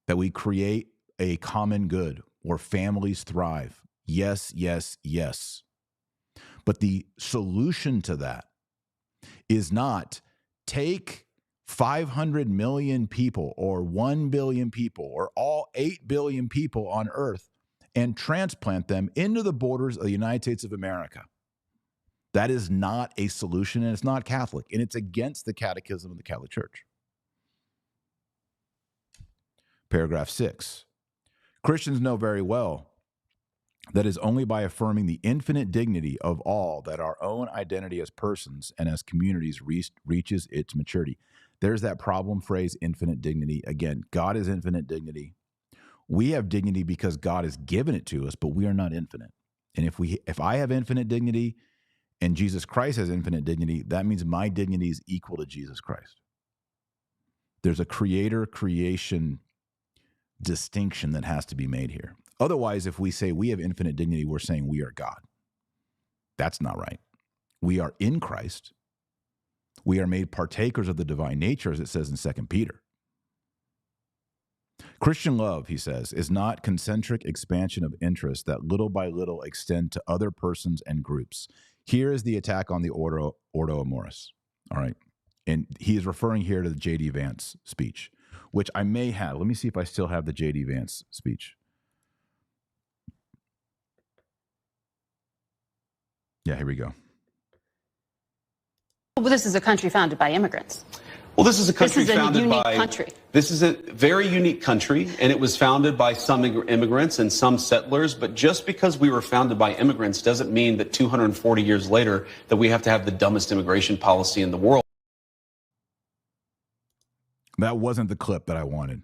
That we create a common good where families thrive. Yes, yes, yes. But the solution to that is not take 500 million people or 1 billion people or all 8 billion people on earth and transplant them into the borders of the United States of America. That is not a solution, and it's not Catholic, and it's against the Catechism of the Catholic Church. Paragraph 6. Christians know very well that it is only by affirming the infinite dignity of all that our own identity as persons and as communities reaches its maturity. There's that problem phrase, infinite dignity. Again, God is infinite dignity. We have dignity because God has given it to us, but we are not infinite. And if I have infinite dignity and Jesus Christ has infinite dignity, that means my dignity is equal to Jesus Christ. There's a creator-creation distinction that has to be made here. Otherwise, if we say we have infinite dignity, we're saying we are God. That's not right. We are in Christ. We are made partakers of the divine nature, as it says in 2 Peter. Christian love, he says, is not concentric expansion of interests that little by little extend to other persons and groups. Here is the attack on the Ordo Amoris. All right. And he is referring here to the J.D. Vance speech, which I may have. Let me see if I still have the J.D. Vance speech. Yeah, here we go. Well, this is a country founded by immigrants. Well, this is a country founded by... country. This is a very unique country, and it was founded by some immigrants and some settlers. But just because we were founded by immigrants doesn't mean that 240 years later that we have to have the dumbest immigration policy in the world. That wasn't the clip that I wanted.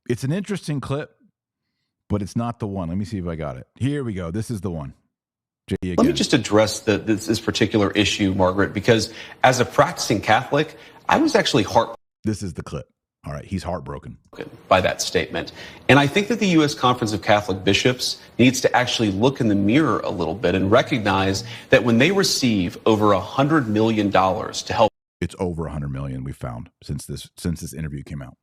It's an interesting clip, but it's not the one. Let me see if I got it. Here we go. This is the one. Let me just address this particular issue, Margaret, because as a practicing Catholic, I was actually This is the clip. All right, he's heartbroken by that statement. And I think that the U.S. Conference of Catholic Bishops needs to actually look in the mirror a little bit and recognize that when they receive over $100 million to help... It's over 100 million we found since this interview came out.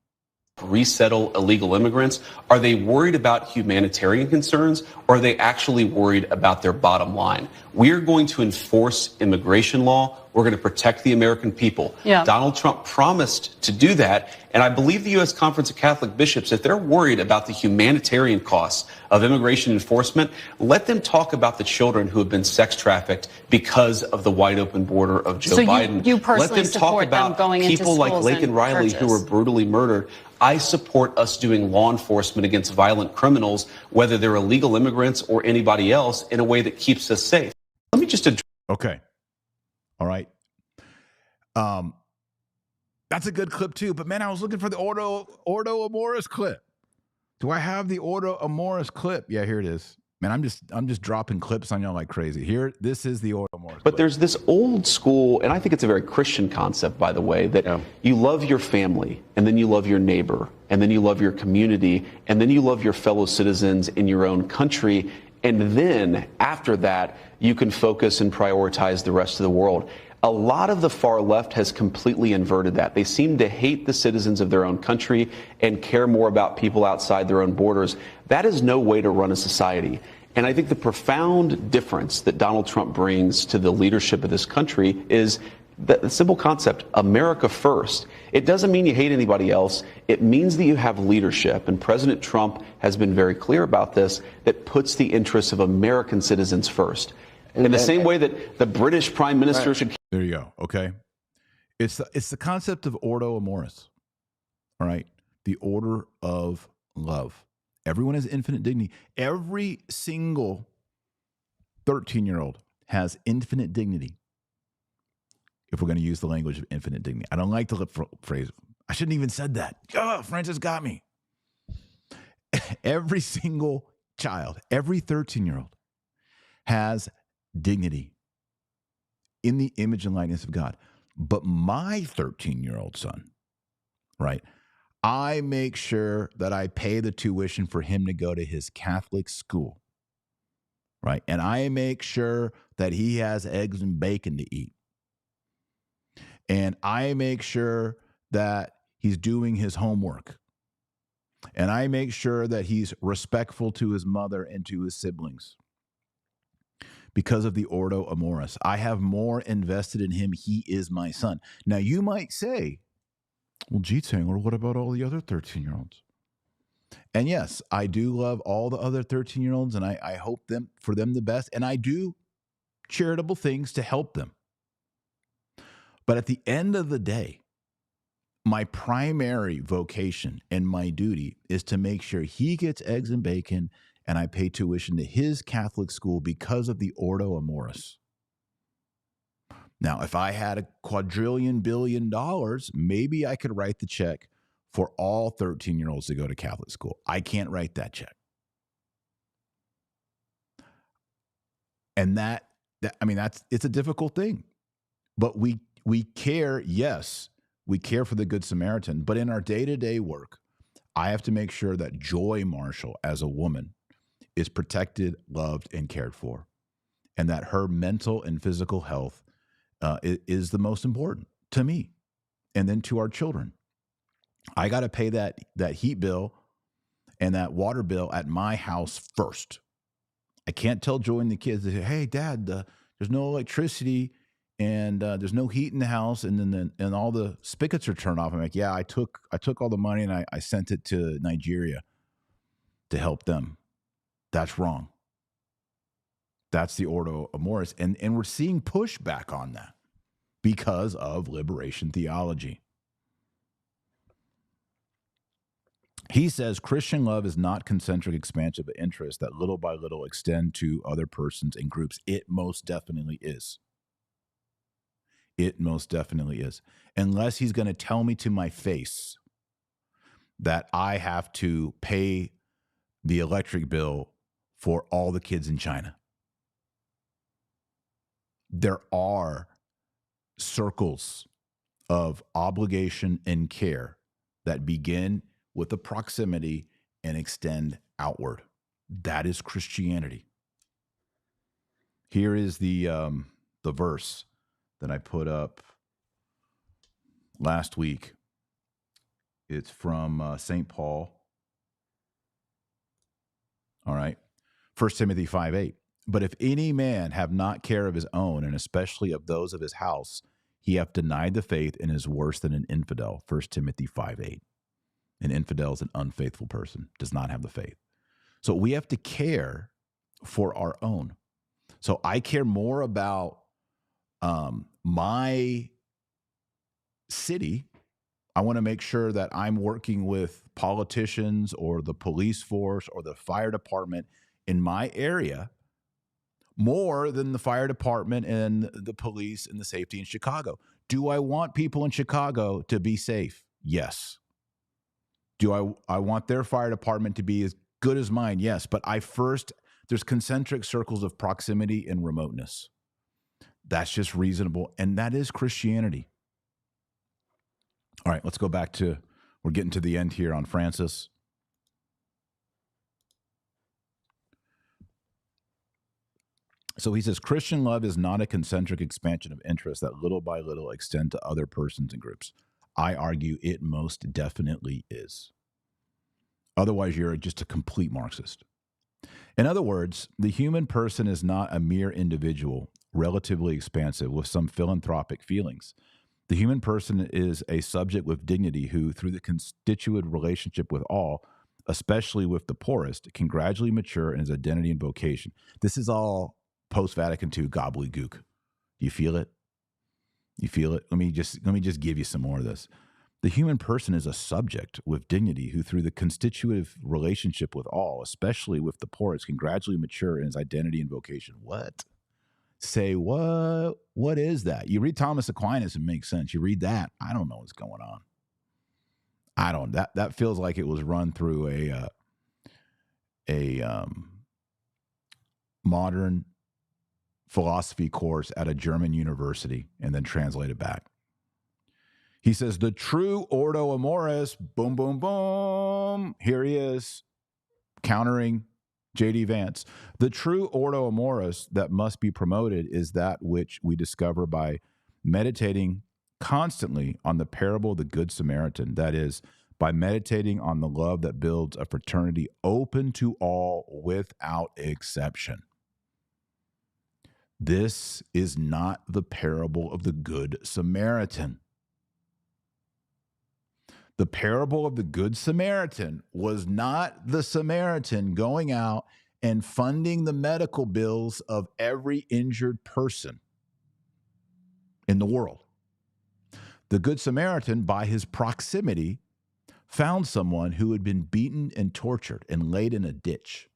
Resettle illegal immigrants, are they worried about humanitarian concerns, or are they actually worried about their bottom line? We're going to enforce immigration law. We're going to protect the American people. Yeah. Donald Trump promised to do that. And I believe the U.S. Conference of Catholic Bishops, if they're worried about the humanitarian costs of immigration enforcement, let them talk about the children who have been sex trafficked because of the wide open border of Joe Biden. You personally let them talk about going people like Laken Riley churches. who were brutally murdered. I support us doing law enforcement against violent criminals, whether they're illegal immigrants or anybody else, in a way that keeps us safe. Let me just address. Okay. All right. That's a good clip too. But man, I was looking for the Ordo Amoris clip. Do I have the Ordo Amoris clip? Yeah, here it is. Man, I'm just dropping clips on y'all like crazy. Here, this is the Ordo Amoris. But there's this old school, and I think it's a very Christian concept, by the way, that you love your family, and then you love your neighbor, and then you love your community, and then you love your fellow citizens in your own country. And then after that, you can focus and prioritize the rest of the world. A lot of the far left has completely inverted that. They seem to hate the citizens of their own country and care more about people outside their own borders. That is no way to run a society. And I think the profound difference that Donald Trump brings to the leadership of this country is the simple concept, America first. It doesn't mean you hate anybody else. It means that you have leadership. And President Trump has been very clear about this, that puts the interests of American citizens first. In the same way that the British Prime Minister should... There you go. Okay. It's the concept of Ordo Amoris. All right. The order of love. Everyone has infinite dignity. Every single 13-year-old has infinite dignity. If we're going to use the language of infinite dignity. I don't like the lip phrase. I shouldn't even said that. Oh, Francis got me. Every single child, every 13-year-old has dignity in the image and likeness of God. But my 13-year-old son, right, I make sure that I pay the tuition for him to go to his Catholic school, right? And I make sure that he has eggs and bacon to eat. And I make sure that he's doing his homework. And I make sure that he's respectful to his mother and to his siblings. Because of the Ordo Amoris. I have more invested in him. He is my son. Now, you might say, well, gee, Tangler, what about all the other 13-year-olds? And yes, I do love all the other 13-year-olds, and I hope for them the best. And I do charitable things to help them. But at the end of the day, my primary vocation and my duty is to make sure he gets eggs and bacon and I pay tuition to his Catholic school because of the Ordo Amoris. Now, if I had a quadrillion billion dollars, maybe I could write the check for all 13-year-olds to go to Catholic school. I can't write that check. And it's a difficult thing. But we care, yes, we care for the Good Samaritan, but in our day-to-day work, I have to make sure that Joy Marshall, as a woman, is protected, loved, and cared for, and that her mental and physical health is the most important to me, and then to our children. I got to pay that heat bill and that water bill at my house first. I can't tell Joy and the kids, hey, Dad, there's no electricity and there's no heat in the house, and then all the spigots are turned off. I'm like, yeah, I took all the money and I sent it to Nigeria to help them. That's wrong. That's the Ordo Amoris, and we're seeing pushback on that because of liberation theology. He says Christian love is not concentric expansion of interest that little by little extend to other persons and groups. It most definitely is. It most definitely is. Unless he's going to tell me to my face that I have to pay the electric bill for all the kids in China. There are circles of obligation and care that begin with the proximity and extend outward. That is Christianity. Here is the verse that I put up last week. It's from St. Paul. All right. 1 Timothy 5:8. But if any man have not care of his own, and especially of those of his house, he hath denied the faith and is worse than an infidel. 1 Timothy 5:8. An infidel is an unfaithful person, does not have the faith. So we have to care for our own. So I care more about my city. I want to make sure that I'm working with politicians or the police force or the fire department in my area more than the fire department and the police and the safety in Chicago. Do I want people in Chicago to be safe? Yes. Do I want their fire department to be as good as mine? Yes. But there's concentric circles of proximity and remoteness. That's just reasonable. And that is Christianity. All right, let's go back to, we're getting to the end here on Francis. So he says, Christian love is not a concentric expansion of interest that little by little extend to other persons and groups. I argue it most definitely is. Otherwise, you're just a complete Marxist. In other words, the human person is not a mere individual, relatively expansive with some philanthropic feelings. The human person is a subject with dignity who, through the constitutive relationship with all, especially with the poorest, can gradually mature in his identity and vocation. This is all post-Vatican II gobbledygook. Do you feel it? You feel it? Let me just give you some more of this. The human person is a subject with dignity who, through the constitutive relationship with all, especially with the poorest, can gradually mature in his identity and vocation. What? Say what? What is that? You read Thomas Aquinas, it makes sense. You read that, I don't know what's going on. I don't. That feels like it was run through a modern philosophy course at a German university and then translated back. He says, the true Ordo Amoris, boom, boom, boom. Here he is, countering J.D. Vance. The true Ordo Amoris that must be promoted is that which we discover by meditating constantly on the parable of the Good Samaritan. That is, by meditating on the love that builds a fraternity open to all without exception. This is not the parable of the Good Samaritan. The parable of the Good Samaritan was not the Samaritan going out and funding the medical bills of every injured person in the world. The Good Samaritan, by his proximity, found someone who had been beaten and tortured and laid in a ditch,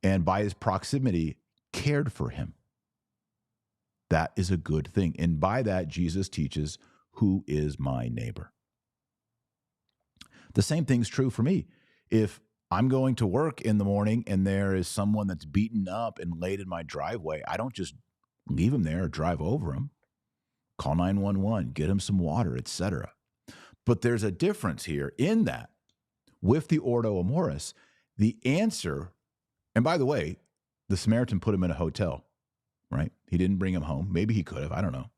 and by his proximity, cared for him. That is a good thing. And by that, Jesus teaches, who is my neighbor? The same thing's true for me. If I'm going to work in the morning and there is someone that's beaten up and laid in my driveway, I don't just leave him there or drive over him. Call 911, get him some water, etc. But there's a difference here in that with the Ordo Amoris, the answer, and by the way, the Samaritan put him in a hotel, right? He didn't bring him home. Maybe he could have. I don't know.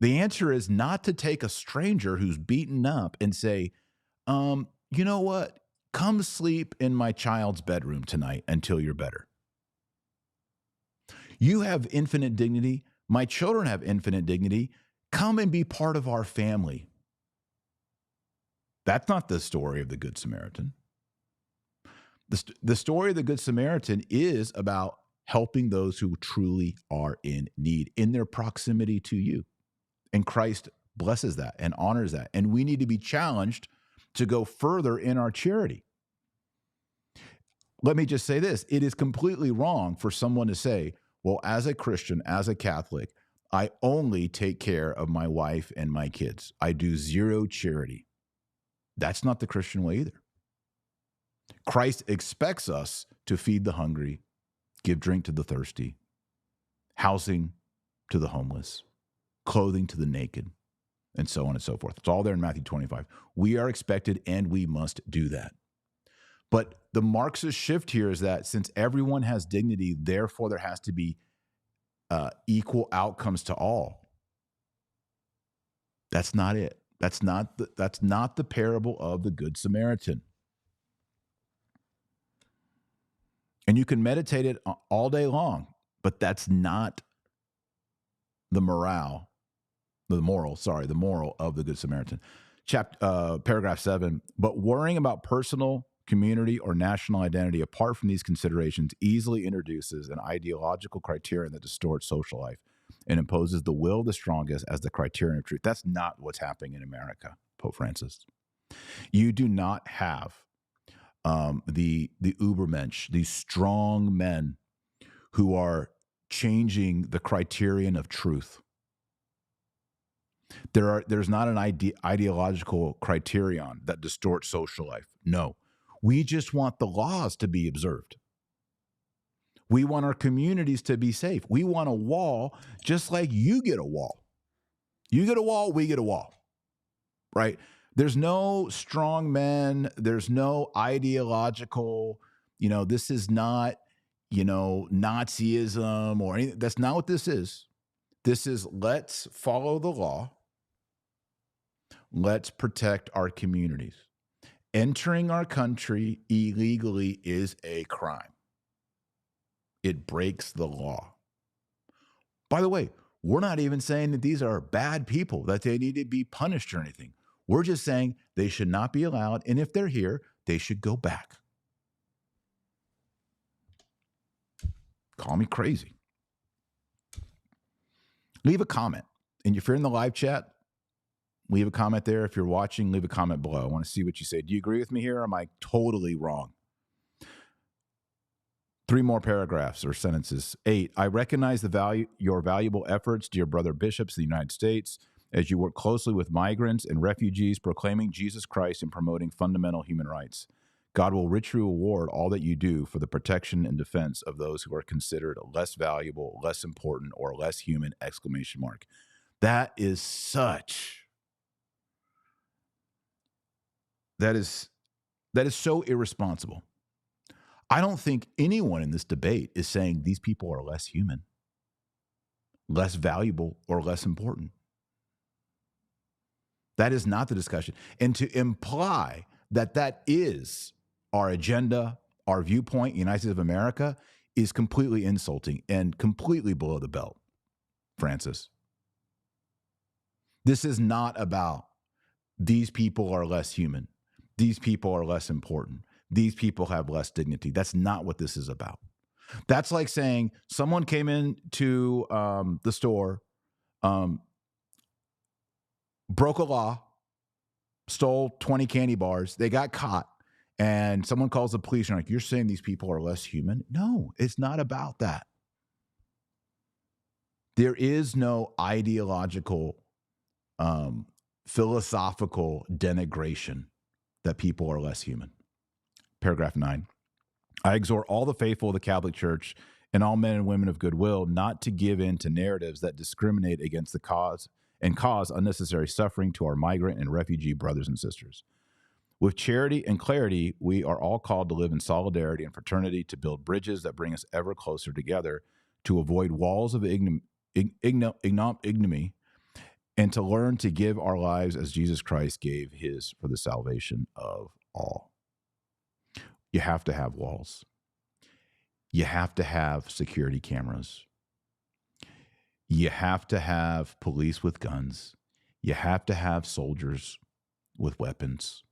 The answer is not to take a stranger who's beaten up and say, you know what? Come sleep in my child's bedroom tonight until you're better. You have infinite dignity. My children have infinite dignity. Come and be part of our family. That's not the story of the Good Samaritan. The story of the Good Samaritan is about helping those who truly are in need in their proximity to you. And Christ blesses that and honors that. And we need to be challenged to go further in our charity. Let me just say this. It is completely wrong for someone to say, well, as a Christian, as a Catholic, I only take care of my wife and my kids. I do zero charity. That's not the Christian way either. Christ expects us to feed the hungry, give drink to the thirsty, housing to the homeless, clothing to the naked, and so on and so forth. It's all there in Matthew 25. We are expected and we must do that. But the Marxist shift here is that since everyone has dignity, therefore there has to be equal outcomes to all. That's not it. That's not the parable of the Good Samaritan. And you can meditate it all day long, but that's not the moral of the Good Samaritan. Paragraph 7, but worrying about personal, community, or national identity apart from these considerations easily introduces an ideological criterion that distorts social life and imposes the will of the strongest as the criterion of truth. That's not what's happening in America, Pope Francis. You do not have the Ubermensch, these strong men who are changing the criterion of truth. There's not an ideological criterion that distorts social life. No, we just want the laws to be observed. We want our communities to be safe. We want a wall just like you get a wall. You get a wall, we get a wall, right? There's no strong men. There's no ideological, this is not, Nazism or anything. That's not what this is. This is let's follow the law. Let's protect our communities. Entering our country illegally is a crime. It breaks the law. By the way, we're not even saying that these are bad people, that they need to be punished or anything. We're just saying they should not be allowed, and if they're here, they should go back. Call me crazy. Leave a comment. And if you're in the live chat, leave a comment there. If you're watching, leave a comment below. I want to see what you say. Do you agree with me here, or am I totally wrong? 3 more paragraphs or sentences. 8, I recognize your valuable efforts, dear brother bishops of the United States, as you work closely with migrants and refugees, proclaiming Jesus Christ and promoting fundamental human rights. God will richly reward all that you do for the protection and defense of those who are considered less valuable, less important, or less human, ! That is so irresponsible. I don't think anyone in this debate is saying these people are less human, less valuable, or less important. That is not the discussion. And to imply that that is our agenda, our viewpoint, United States of America, is completely insulting and completely below the belt, Francis. This is not about these people are less human. These people are less important. these people have less dignity. That's not what this is about. That's like saying someone came into the store, broke a law, stole 20 candy bars. They got caught, and someone calls the police and like, you're saying these people are less human? No, it's not about that. There is no ideological, philosophical denigration that people are less human. Paragraph 9. I exhort all the faithful of the Catholic Church and all men and women of goodwill not to give in to narratives that discriminate against the cause and cause unnecessary suffering to our migrant and refugee brothers and sisters. With charity and clarity, we are all called to live in solidarity and fraternity, to build bridges that bring us ever closer together, to avoid walls of ignominy, and to learn to give our lives as Jesus Christ gave his for the salvation of all. You have to have walls. You have to have security cameras. You have to have police with guns. You have to have soldiers with weapons.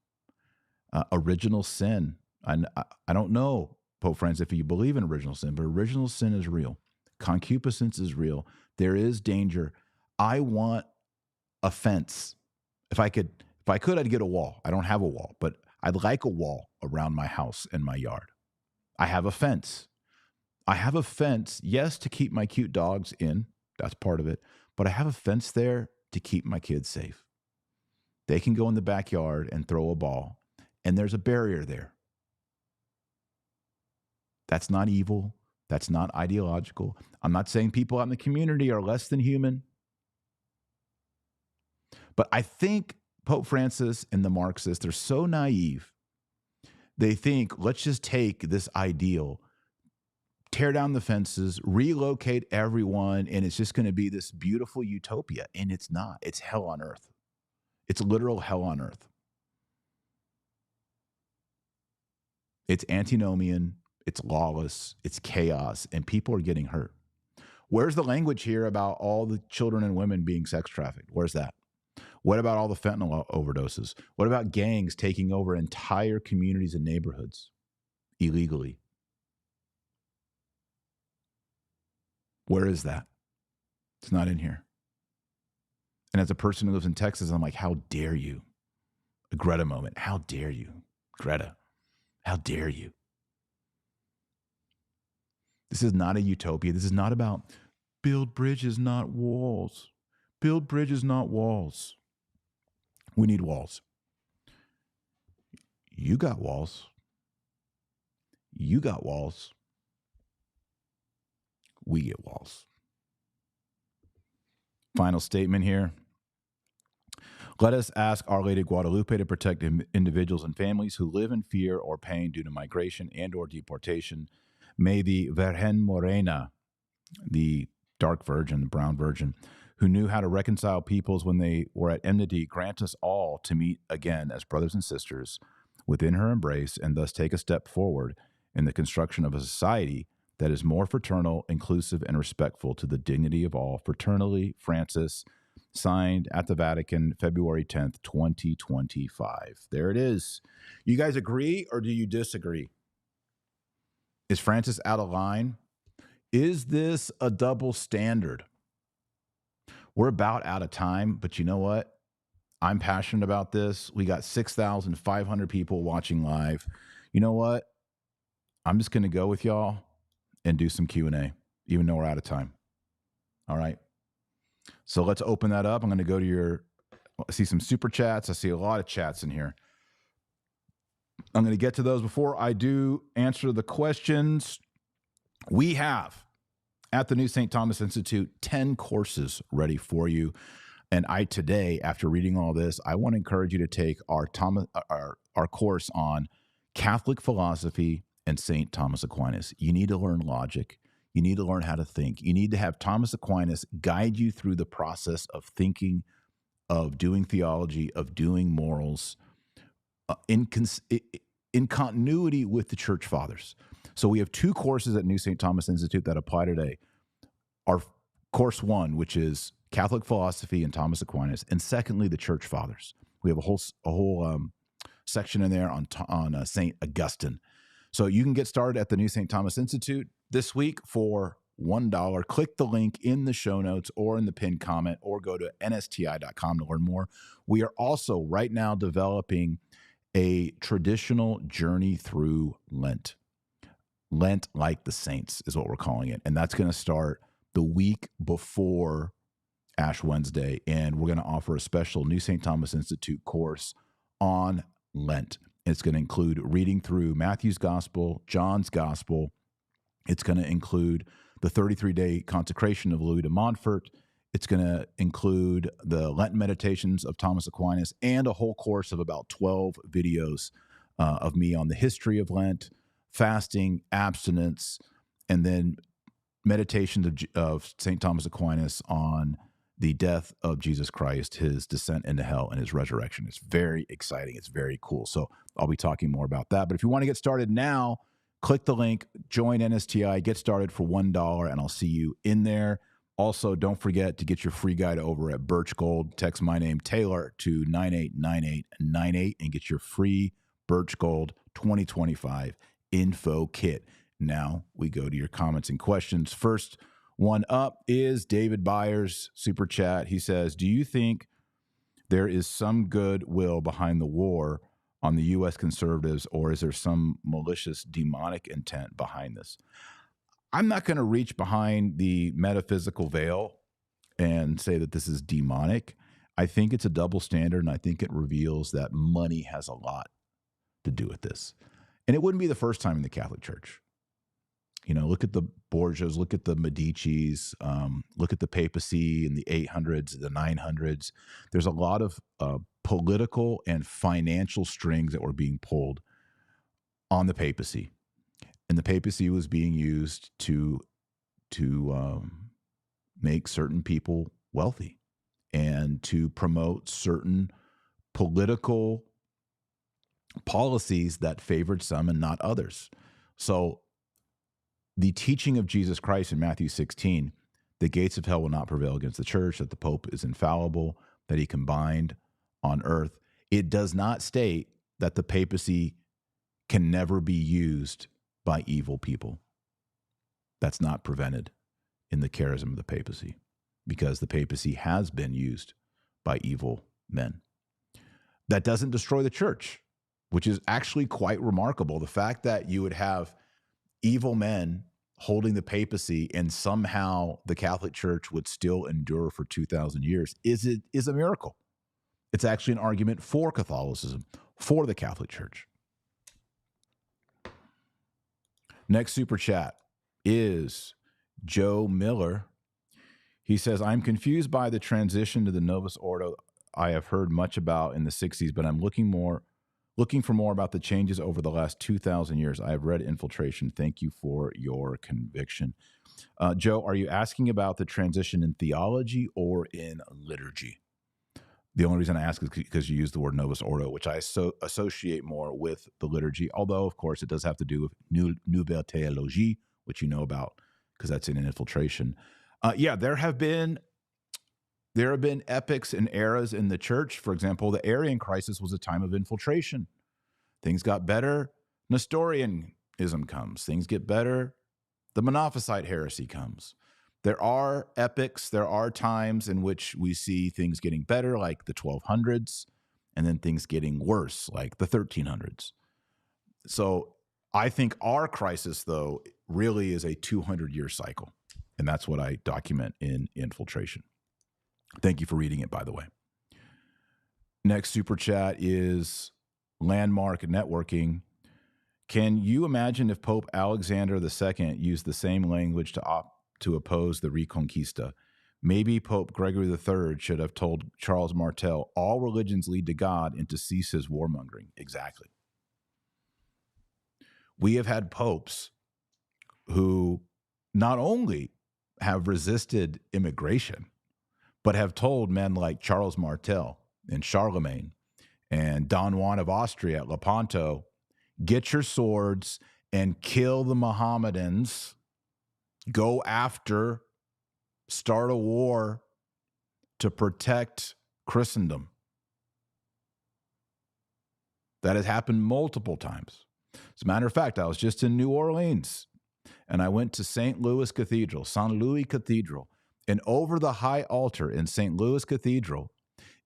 Original sin. I don't know, Pope Francis, if you believe in original sin, but original sin is real. Concupiscence is real. There is danger. I want a fence. If I could, I'd get a wall. I don't have a wall, but I'd like a wall around my house and my yard. I have a fence. I have a fence, yes, to keep my cute dogs in. That's part of it. But I have a fence there to keep my kids safe. They can go in the backyard and throw a ball, and there's a barrier there. That's not evil. That's not ideological. I'm not saying people out in the community are less than human. But I think Pope Francis and the Marxists, they're so naive. They think, let's just take this ideal, tear down the fences, relocate everyone, and it's just going to be this beautiful utopia. And it's not. It's hell on earth. It's literal hell on earth. It's antinomian. It's lawless. It's chaos. And people are getting hurt. Where's the language here about all the children and women being sex trafficked? Where's that? What about all the fentanyl overdoses? What about gangs taking over entire communities and neighborhoods illegally? Where is that? It's not in here. And as a person who lives in Texas, I'm like, how dare you? A Greta moment. How dare you? Greta, how dare you? This is not a utopia. This is not about build bridges, not walls. Build bridges, not walls. We need walls. You got walls. You got walls. We get walls. Final statement here. Let us ask Our Lady of Guadalupe to protect individuals and families who live in fear or pain due to migration and or deportation. May the Virgen Morena, the dark virgin, the brown virgin, who knew how to reconcile peoples when they were at enmity, grant us all to meet again as brothers and sisters within her embrace, and thus take a step forward in the construction of a society that is more fraternal, inclusive, and respectful to the dignity of all. Fraternally, Francis, signed at the Vatican, February 10th, 2025. There it is. You guys agree or do you disagree? Is Francis out of line? Is this a double standard? We're about out of time, but you know what? I'm passionate about this. We got 6,500 people watching live. You know what? I'm just going to go with y'all and do some Q&A, even though we're out of time. All right. So let's open that up. I'm going to go to I see some super chats. I see a lot of chats in here. I'm going to get to those. Before I do answer the questions, we have at the New St. Thomas Institute 10 courses ready for you. And today, after reading all this, I want to encourage you to take our course on Catholic philosophy and St. Thomas Aquinas. You need to learn logic. You need to learn how to think. You need to have Thomas Aquinas guide you through the process of thinking, of doing theology, of doing morals, in continuity with the Church Fathers. So we have 2 courses at New St. Thomas Institute that apply today. Our course 1, which is Catholic philosophy and Thomas Aquinas, and secondly, the Church Fathers. We have a whole section in there on St. Augustine. So you can get started at the New St. Thomas Institute this week for $1. Click the link in the show notes or in the pinned comment, or go to nsti.com to learn more. We are also right now developing a traditional journey through Lent. Lent like the saints is what we're calling it. And that's going to start the week before Ash Wednesday. And we're going to offer a special New St. Thomas Institute course on Lent. It's going to include reading through Matthew's Gospel, John's Gospel. It's going to include the 33-day consecration of Louis de Montfort. It's going to include the Lenten meditations of Thomas Aquinas and a whole course of about 12 videos of me on the history of Lent, fasting, abstinence, and then meditations of St. Thomas Aquinas on the death of Jesus Christ, his descent into hell, and his resurrection. It's very exciting. It's very cool. So I'll be talking more about that. But if you want to get started now, click the link, join NSTI, get started for $1, and I'll see you in there. Also, don't forget to get your free guide over at Birch Gold. Text my name, Taylor, to 989898 and get your free Birch Gold 2025 info kit. Now we go to your comments and questions. First one up is David Byers, super chat. He says, do you think there is some goodwill behind the war on the U.S. conservatives, or is there some malicious demonic intent behind this? I'm not going to reach behind the metaphysical veil and say that this is demonic. I think it's a double standard, and I think it reveals that money has a lot to do with this. And it wouldn't be the first time in the Catholic Church. You know, look at the Borgias, look at the Medicis, look at the papacy in the 800s, the 900s. There's a lot of political and financial strings that were being pulled on the papacy. And the papacy was being used to make certain people wealthy and to promote certain political policies that favored some and not others. So the teaching of Jesus Christ in Matthew 16, the gates of hell will not prevail against the church, that the Pope is infallible, that he can bind on earth. It does not state that the papacy can never be used by evil people. That's not prevented in the charism of the papacy, because the papacy has been used by evil men. That doesn't destroy the church, which is actually quite remarkable. The fact that you would have evil men holding the papacy and somehow the Catholic Church would still endure for 2,000 years is a miracle. It's actually an argument for Catholicism, for the Catholic Church. Next super chat is Joe Miller. He says, I'm confused by the transition to the Novus Ordo I have heard much about in the 60s, but I'm looking for more about the changes over the last 2,000 years. I have read Infiltration. Thank you for your conviction. Joe, are you asking about the transition in theology or in liturgy? The only reason I ask is because you use the word Novus Ordo, which I associate more with the liturgy, although, of course, it does have to do with Nouvelle Theologie, which you know about because that's in an Infiltration. There have been epochs and eras in the church. For example, the Arian crisis was a time of infiltration. Things got better. Nestorianism comes. Things get better. The Monophysite heresy comes. There are epochs, there are times in which we see things getting better, like the 1200s, and then things getting worse, like the 1300s. So I think our crisis, though, really is a 200-year cycle. And that's what I document in Infiltration. Thank you for reading it, by the way. Next super chat is Landmark Networking. Can you imagine if Pope Alexander II used the same language to oppose the Reconquista? Maybe Pope Gregory III should have told Charles Martel, all religions lead to God, and to cease his warmongering. Exactly. We have had popes who not only have resisted immigration, but have told men like Charles Martel and Charlemagne and Don Juan of Austria at Lepanto, get your swords and kill the Mohammedans, go after, start a war to protect Christendom. That has happened multiple times. As a matter of fact, I was just in New Orleans, and I went to St. Louis Cathedral, and over the high altar in St. Louis Cathedral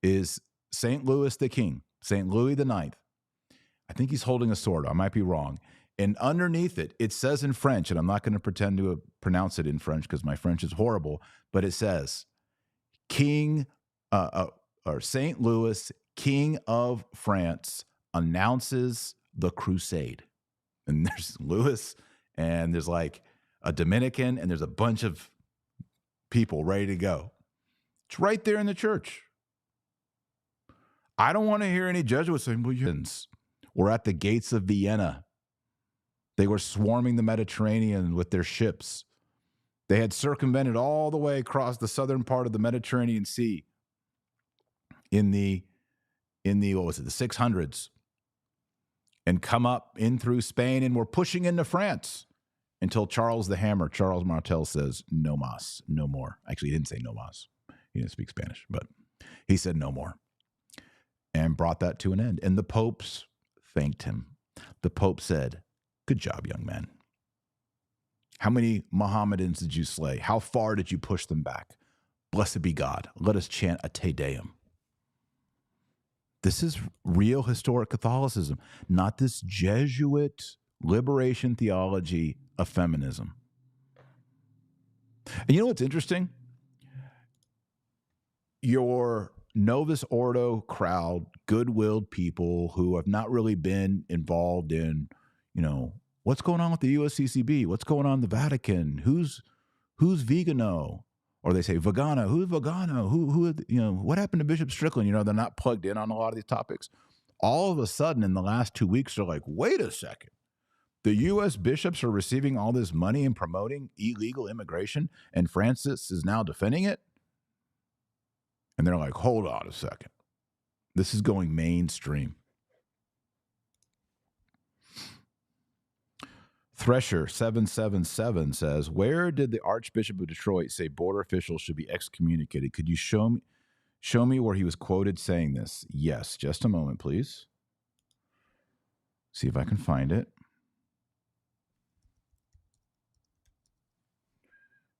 is St. Louis the King, St. Louis the Ninth. I think he's holding a sword. I might be wrong. And underneath it, it says in French, and I'm not going to pretend to pronounce it in French because my French is horrible, but it says, or St. Louis, King of France, announces the crusade. And there's Louis, and there's like a Dominican, and there's a bunch of people ready to go. It's right there in the church. I don't want to hear any Jesuits saying, well, we're at the gates of Vienna. They were swarming the Mediterranean with their ships. They had circumvented all the way across the southern part of the Mediterranean Sea in the what was it, the 600s, and come up in through Spain, and were pushing into France until Charles Martel says, no mas, no more. Actually, he didn't say no mas. He didn't speak Spanish, but he said no more, and brought that to an end. And the popes thanked him. The Pope said, good job, young man. How many Mohammedans did you slay? How far did you push them back? Blessed be God. Let us chant a Te Deum. This is real historic Catholicism, not this Jesuit liberation theology of feminism. And you know what's interesting? Your Novus Ordo crowd, good-willed people who have not really been involved in, what's going on with the USCCB? What's going on in the Vatican? Who's vegano? Or they say vegano. Who's vegano? What happened to Bishop Strickland? They're not plugged in on a lot of these topics. All of a sudden, in the last 2 weeks, they're like, wait a second. The U.S. bishops are receiving all this money and promoting illegal immigration, and Francis is now defending it? And they're like, hold on a second. This is going mainstream. Thresher 777 says, where did the Archbishop of Detroit say border officials should be excommunicated? Could you show me where he was quoted saying this? Yes, just a moment, please. See if I can find it.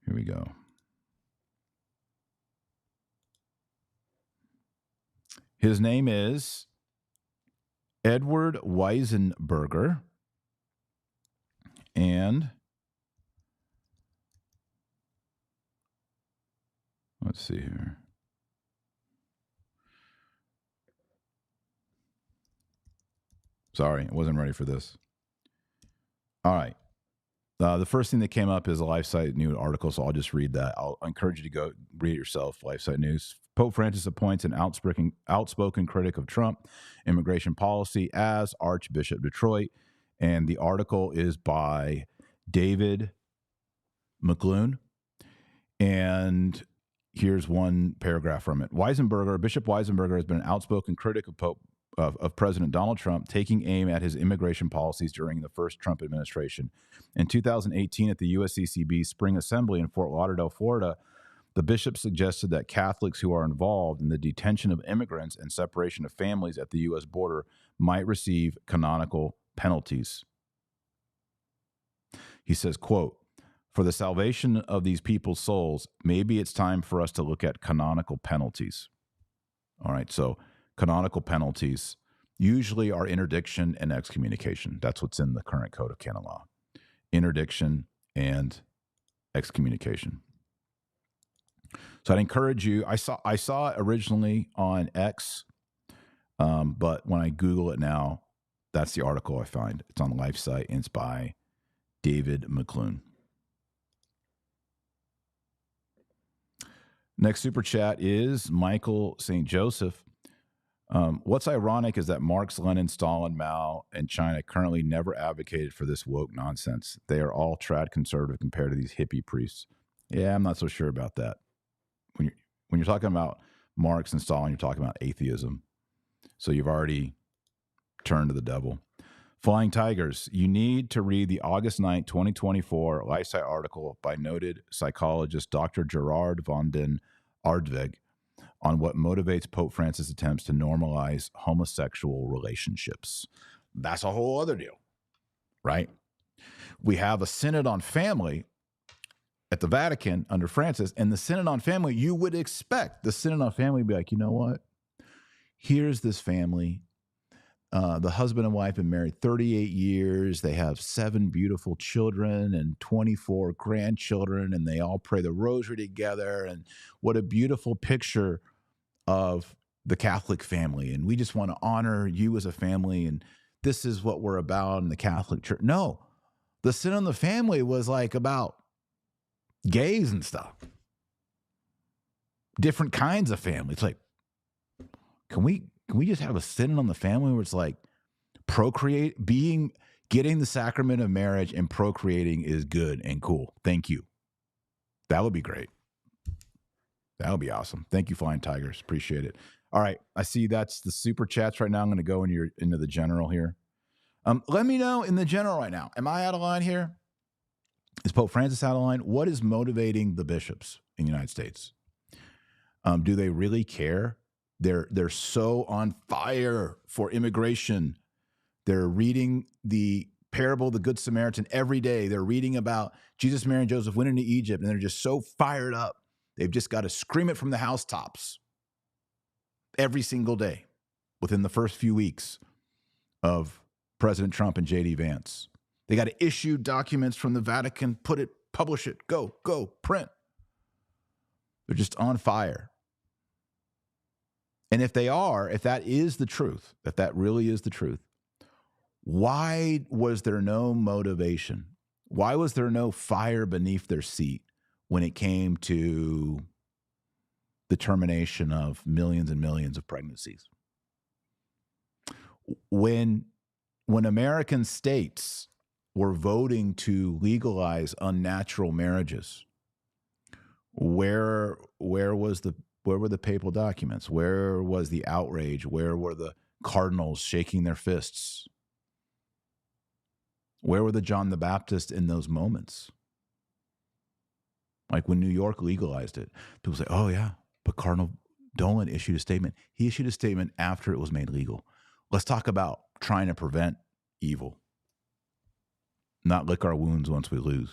Here we go. His name is Edward Weisenberger. And let's see here. Sorry, I wasn't ready for this. All right. The first thing that came up is a LifeSite News article, so I'll just read that. I'll encourage you to go read it yourself, LifeSite News. Pope Francis appoints an outspoken critic of Trump immigration policy as Archbishop of Detroit. And the article is by David McClune. And here's one paragraph from it. Bishop Weisenberger has been an outspoken critic of President Donald Trump, taking aim at his immigration policies during the first Trump administration. In 2018, at the USCCB Spring Assembly in Fort Lauderdale, Florida, the bishop suggested that Catholics who are involved in the detention of immigrants and separation of families at the U.S. border might receive canonical penalties. He says, quote, for the salvation of these people's souls, maybe it's time for us to look at canonical penalties. All right, so canonical penalties usually are interdiction and excommunication. That's what's in the current Code of Canon Law. Interdiction and excommunication. So I'd encourage you. I saw it originally on X, but when I Google it now, that's the article I find. It's on the LifeSite, and it's by David McClune. Next super chat is Michael St. Joseph. What's ironic is that Marx, Lenin, Stalin, Mao, and China currently never advocated for this woke nonsense. They are all trad conservative compared to these hippie priests. Yeah, I'm not so sure about that. When you're talking about Marx and Stalin, you're talking about atheism. So you've already turned to the devil. Flying Tigers, you need to read the August 9, 2024 LifeSite article by noted psychologist Dr. Gerard van den Aardweg on what motivates Pope Francis' attempts to normalize homosexual relationships. That's a whole other deal, right? We have a synod on family at the Vatican under Francis, and the synod on family, you would expect the synod on family to be like, you know what? Here's this family. The husband and wife have been married 38 years. They have 7 beautiful children and 24 grandchildren, and they all pray the Rosary together. And what a beautiful picture of the Catholic family. And we just want to honor you as a family. And this is what we're about in the Catholic Church. No, the sin on the family was like about gays and stuff. Different kinds of family. It's like, can we just have a sin on the family where it's like getting the sacrament of marriage and procreating is good and cool. Thank you. That would be great. That would be awesome. Thank you, Flying Tigers. Appreciate it. All right. I see that's the super chats right now. I'm going to go into the general here. Let me know in the general right now. Am I out of line here? Is Pope Francis out of line? What is motivating the bishops in the United States? Do they really care? They're so on fire for immigration. They're reading the parable of the Good Samaritan every day. They're reading about Jesus, Mary, and Joseph went into Egypt, and they're just so fired up. They've just got to scream it from the housetops every single day within the first few weeks of President Trump and J.D. Vance. They got to issue documents from the Vatican, publish it, go, print. They're just on fire. And if that is the truth, if that really is the truth, why was there no motivation? Why was there no fire beneath their seat when it came to the termination of millions and millions of pregnancies? When American states were voting to legalize unnatural marriages, where were the papal documents? Where was the outrage? Where were the cardinals shaking their fists? Where were the John the Baptist in those moments? Like when New York legalized it, people say, oh yeah, but Cardinal Dolan issued a statement. He issued a statement after it was made legal. Let's talk about trying to prevent evil, not lick our wounds once we lose.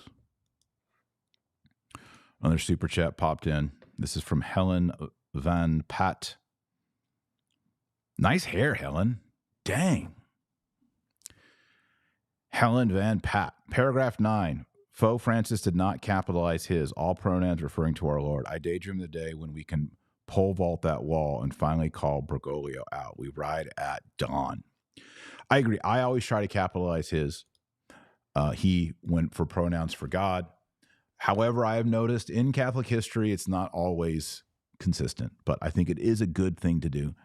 Another super chat popped in. This is from Helen Van Pat. Nice hair, Helen. Dang. Helen Van Pat. Paragraph 9. Pope Francis did not capitalize his, all pronouns referring to our Lord. I daydream the day when we can pole vault that wall and finally call Bergoglio out. We ride at dawn. I agree. I always try to capitalize his. He went for pronouns for God. However, I have noticed in Catholic history, it's not always consistent, but I think it is a good thing to do,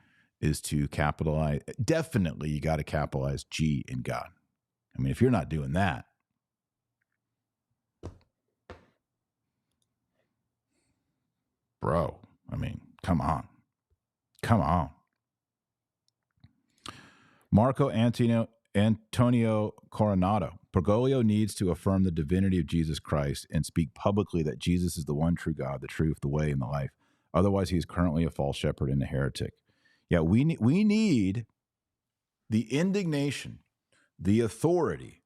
is to capitalize. Definitely, you got to capitalize G in God. I mean, if you're not doing that, bro, I mean, come on. Come on. Marco Antonio Coronado. Bergoglio needs to affirm the divinity of Jesus Christ and speak publicly that Jesus is the one true God, the truth, the way, and the life. Otherwise, he is currently a false shepherd and a heretic. Yeah, we need the indignation, the authority,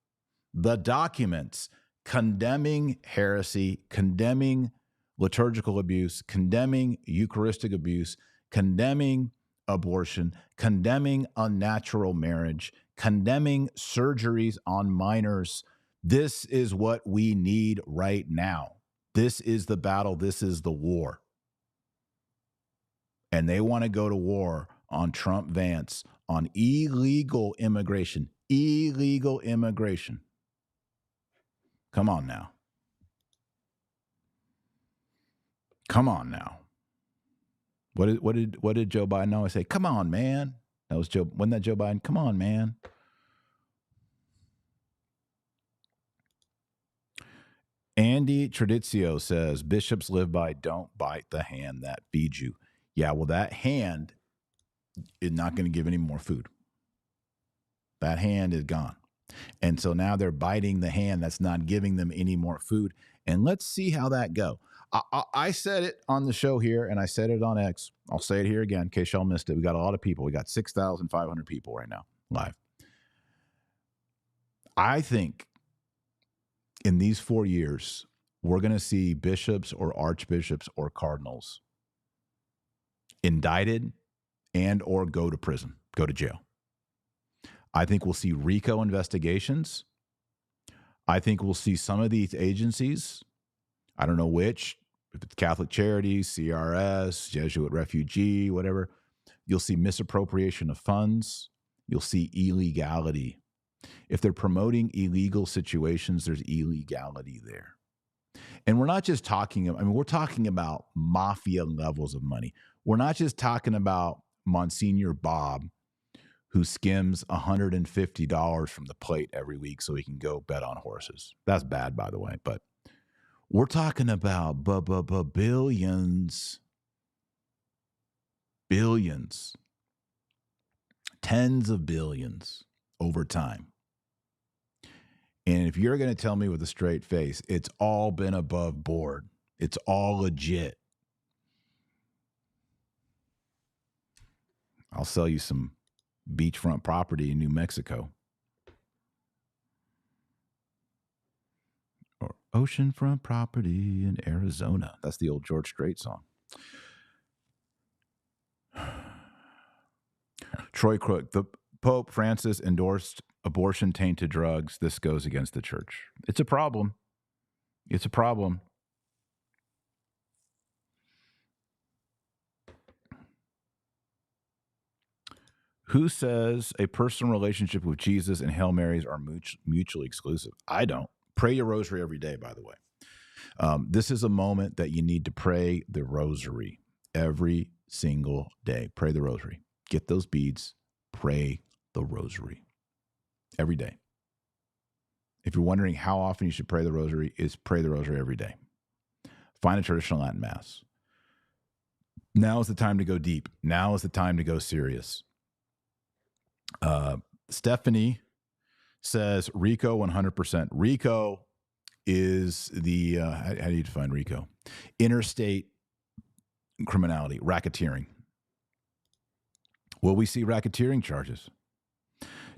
the documents condemning heresy, condemning liturgical abuse, condemning Eucharistic abuse, condemning abortion, condemning unnatural marriage, condemning surgeries on minors. This is what we need right now. This is the battle. This is the war. And they want to go to war on Trump Vance, on illegal immigration. Illegal immigration. Come on now. Come on now. What did Joe Biden always say? Come on, man. That was Joe. Wasn't that Joe Biden? Come on, man. Andy Tradizio says, bishops live by don't bite the hand that feeds you. Yeah, well, that hand is not going to give any more food. That hand is gone. And so now they're biting the hand that's not giving them any more food. And let's see how that go. I said it on the show here, and I said it on X. I'll say it here again in case y'all missed it. We got a lot of people. We got 6,500 people right now live. I think in these 4 years, we're going to see bishops or archbishops or cardinals indicted and or go to prison, go to jail. I think we'll see RICO investigations. I think we'll see some of these agencies, I don't know which, if it's Catholic Charities, CRS, Jesuit Refugee, whatever, you'll see misappropriation of funds. You'll see illegality. If they're promoting illegal situations, there's illegality there. And we're not just talking, I mean, we're talking about mafia levels of money. We're not just talking about Monsignor Bob, who skims $150 from the plate every week so he can go bet on horses. That's bad, by the way, but we're talking about billions, tens of billions over time. And if you're going to tell me with a straight face, it's all been above board, it's all legit, I'll sell you some beachfront property in New Mexico. Or oceanfront property in Arizona. That's the old George Strait song. Troy Crook, the Pope Francis endorsed abortion-tainted drugs. This goes against the church. It's a problem. It's a problem. Who says a personal relationship with Jesus and Hail Marys are mutually exclusive? I don't. Pray your rosary every day, by the way. This is a moment that you need to pray the rosary every single day. Pray the rosary. Get those beads. Pray the rosary every day. If you're wondering how often you should pray the rosary, is pray the rosary every day. Find a traditional Latin Mass. Now is the time to go deep. Now is the time to go serious. Stephanie says RICO 100%. RICO is the, how do you define RICO? Interstate criminality, racketeering. Will we see racketeering charges?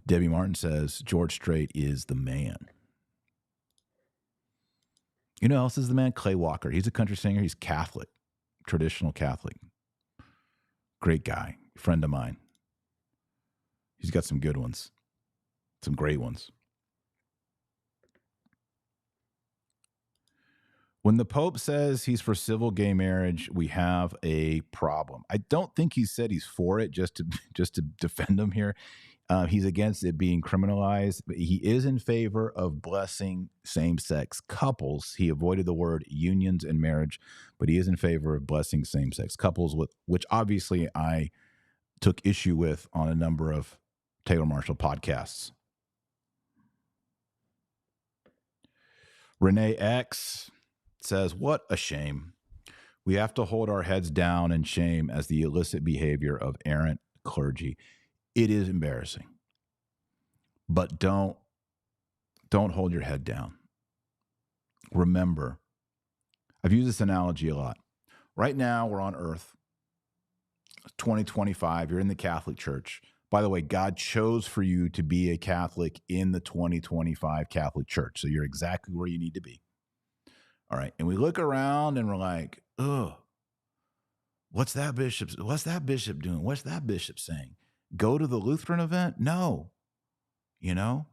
Debbie Martin says George Strait is the man. You know who else is the man? Clay Walker. He's a country singer. He's Catholic, traditional Catholic. Great guy, friend of mine. He's got some good ones, some great ones. When the Pope says he's for civil gay marriage, we have a problem. I don't think he said he's for it just to defend him here. He's against it being criminalized. But he is in favor of blessing same-sex couples. He avoided the word unions and marriage, but he is in favor of blessing same-sex couples, which obviously I took issue with on a number of Taylor Marshall podcasts. Renee X says, what a shame. We have to hold our heads down in shame as the illicit behavior of errant clergy. It is embarrassing. But don't hold your head down. Remember, I've used this analogy a lot. Right now, we're on earth. 2025, you're in the Catholic Church. By the way, God chose for you to be a Catholic in the 2025 Catholic Church. So you're exactly where you need to be. All right. And we look around and we're like, oh, what's that bishop doing? What's that bishop saying? Go to the Lutheran event? No. You know,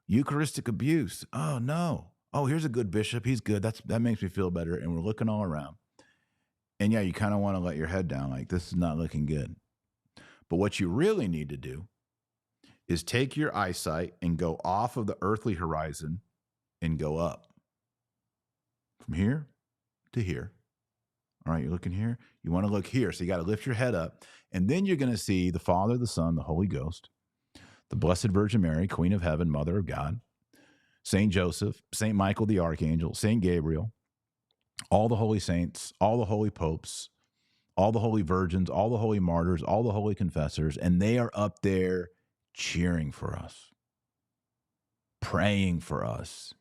Eucharistic abuse. Oh, no. Oh, here's a good bishop. He's good. That makes me feel better. And we're looking all around. And yeah, you kind of want to let your head down. Like, this is not looking good. But what you really need to do is take your eyesight and go off of the earthly horizon and go up. From here to here. All right, you're looking here. You want to look here. So you got to lift your head up. And then you're going to see the Father, the Son, the Holy Ghost, the Blessed Virgin Mary, Queen of Heaven, Mother of God, Saint Joseph, Saint Michael the Archangel, Saint Gabriel, all the holy saints, all the holy popes, all the holy virgins, all the holy martyrs, all the holy confessors, and they are up there cheering for us, praying for us.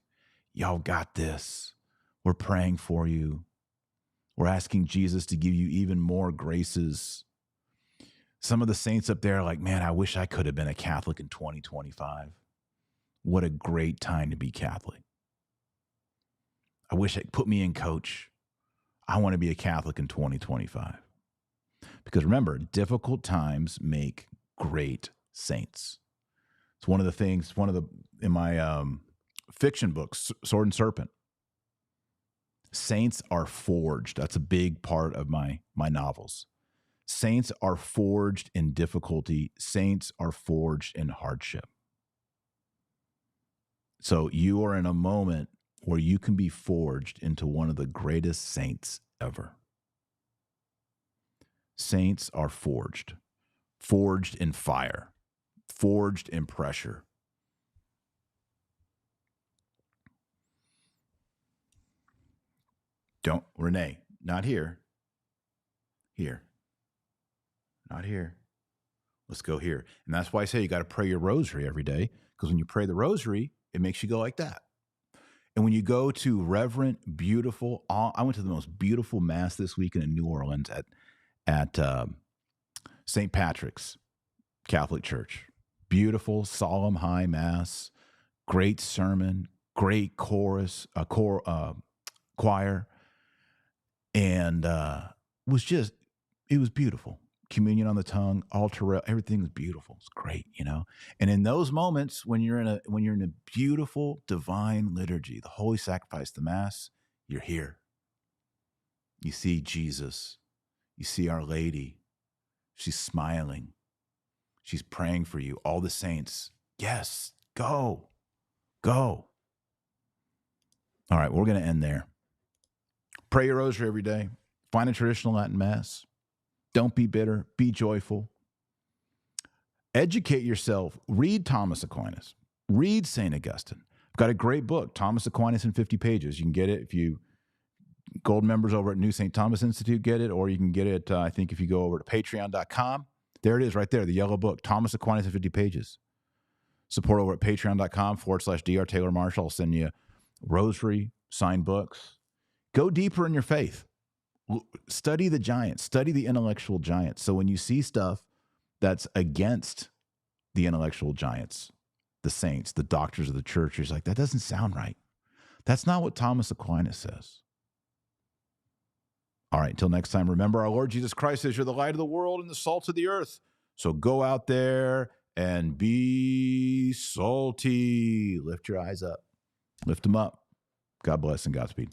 Y'all got this. We're praying for you. We're asking Jesus to give you even more graces. Some of the saints up there are like, man, I wish I could have been a Catholic in 2025. What a great time to be Catholic. I wish it put me in, coach. I want to be a Catholic in 2025. Because remember, difficult times make great saints. It's one of the things, in my fiction books, Sword and Serpent. Saints are forged. That's a big part of my novels. Saints are forged in difficulty. Saints are forged in hardship. So you are in a moment where you can be forged into one of the greatest saints ever. Saints are forged in fire, forged in pressure. Don't, Renee, not here. Here. Not here. Let's go here. And that's why I say you got to pray your rosary every day, because when you pray the rosary, it makes you go like that. And when you go to reverent, beautiful, I went to the most beautiful mass this weekend in New Orleans at St. Patrick's Catholic Church. Beautiful, solemn, high mass, great sermon, great chorus, choir. And it was beautiful. Communion on the tongue, altar, everything was beautiful. It's great, you know. And in those moments, when you're in a beautiful divine liturgy, the holy sacrifice, the mass, you're here. You see Jesus. You see Our Lady. She's smiling. She's praying for you. All the saints. Yes, go. All right, we're going to end there. Pray your rosary every day. Find a traditional Latin mass. Don't be bitter. Be joyful. Educate yourself. Read Thomas Aquinas. Read St. Augustine. I've got a great book, Thomas Aquinas in 50 pages. You can get it if you gold members over at New St. Thomas Institute get it, or you can get it, I think, if you go over to patreon.com. There it is right there, the yellow book, Thomas Aquinas in 50 pages. Support over at patreon.com/Dr. Taylor Marshall. I'll send you rosary, signed books. Go deeper in your faith. Study the giants, study the intellectual giants. So when you see stuff that's against the intellectual giants, the saints, the doctors of the church, you're like, that doesn't sound right. That's not what Thomas Aquinas says. All right, until next time, remember our Lord Jesus Christ says you're the light of the world and the salt of the earth. So go out there and be salty. Lift your eyes up. Lift them up. God bless and Godspeed.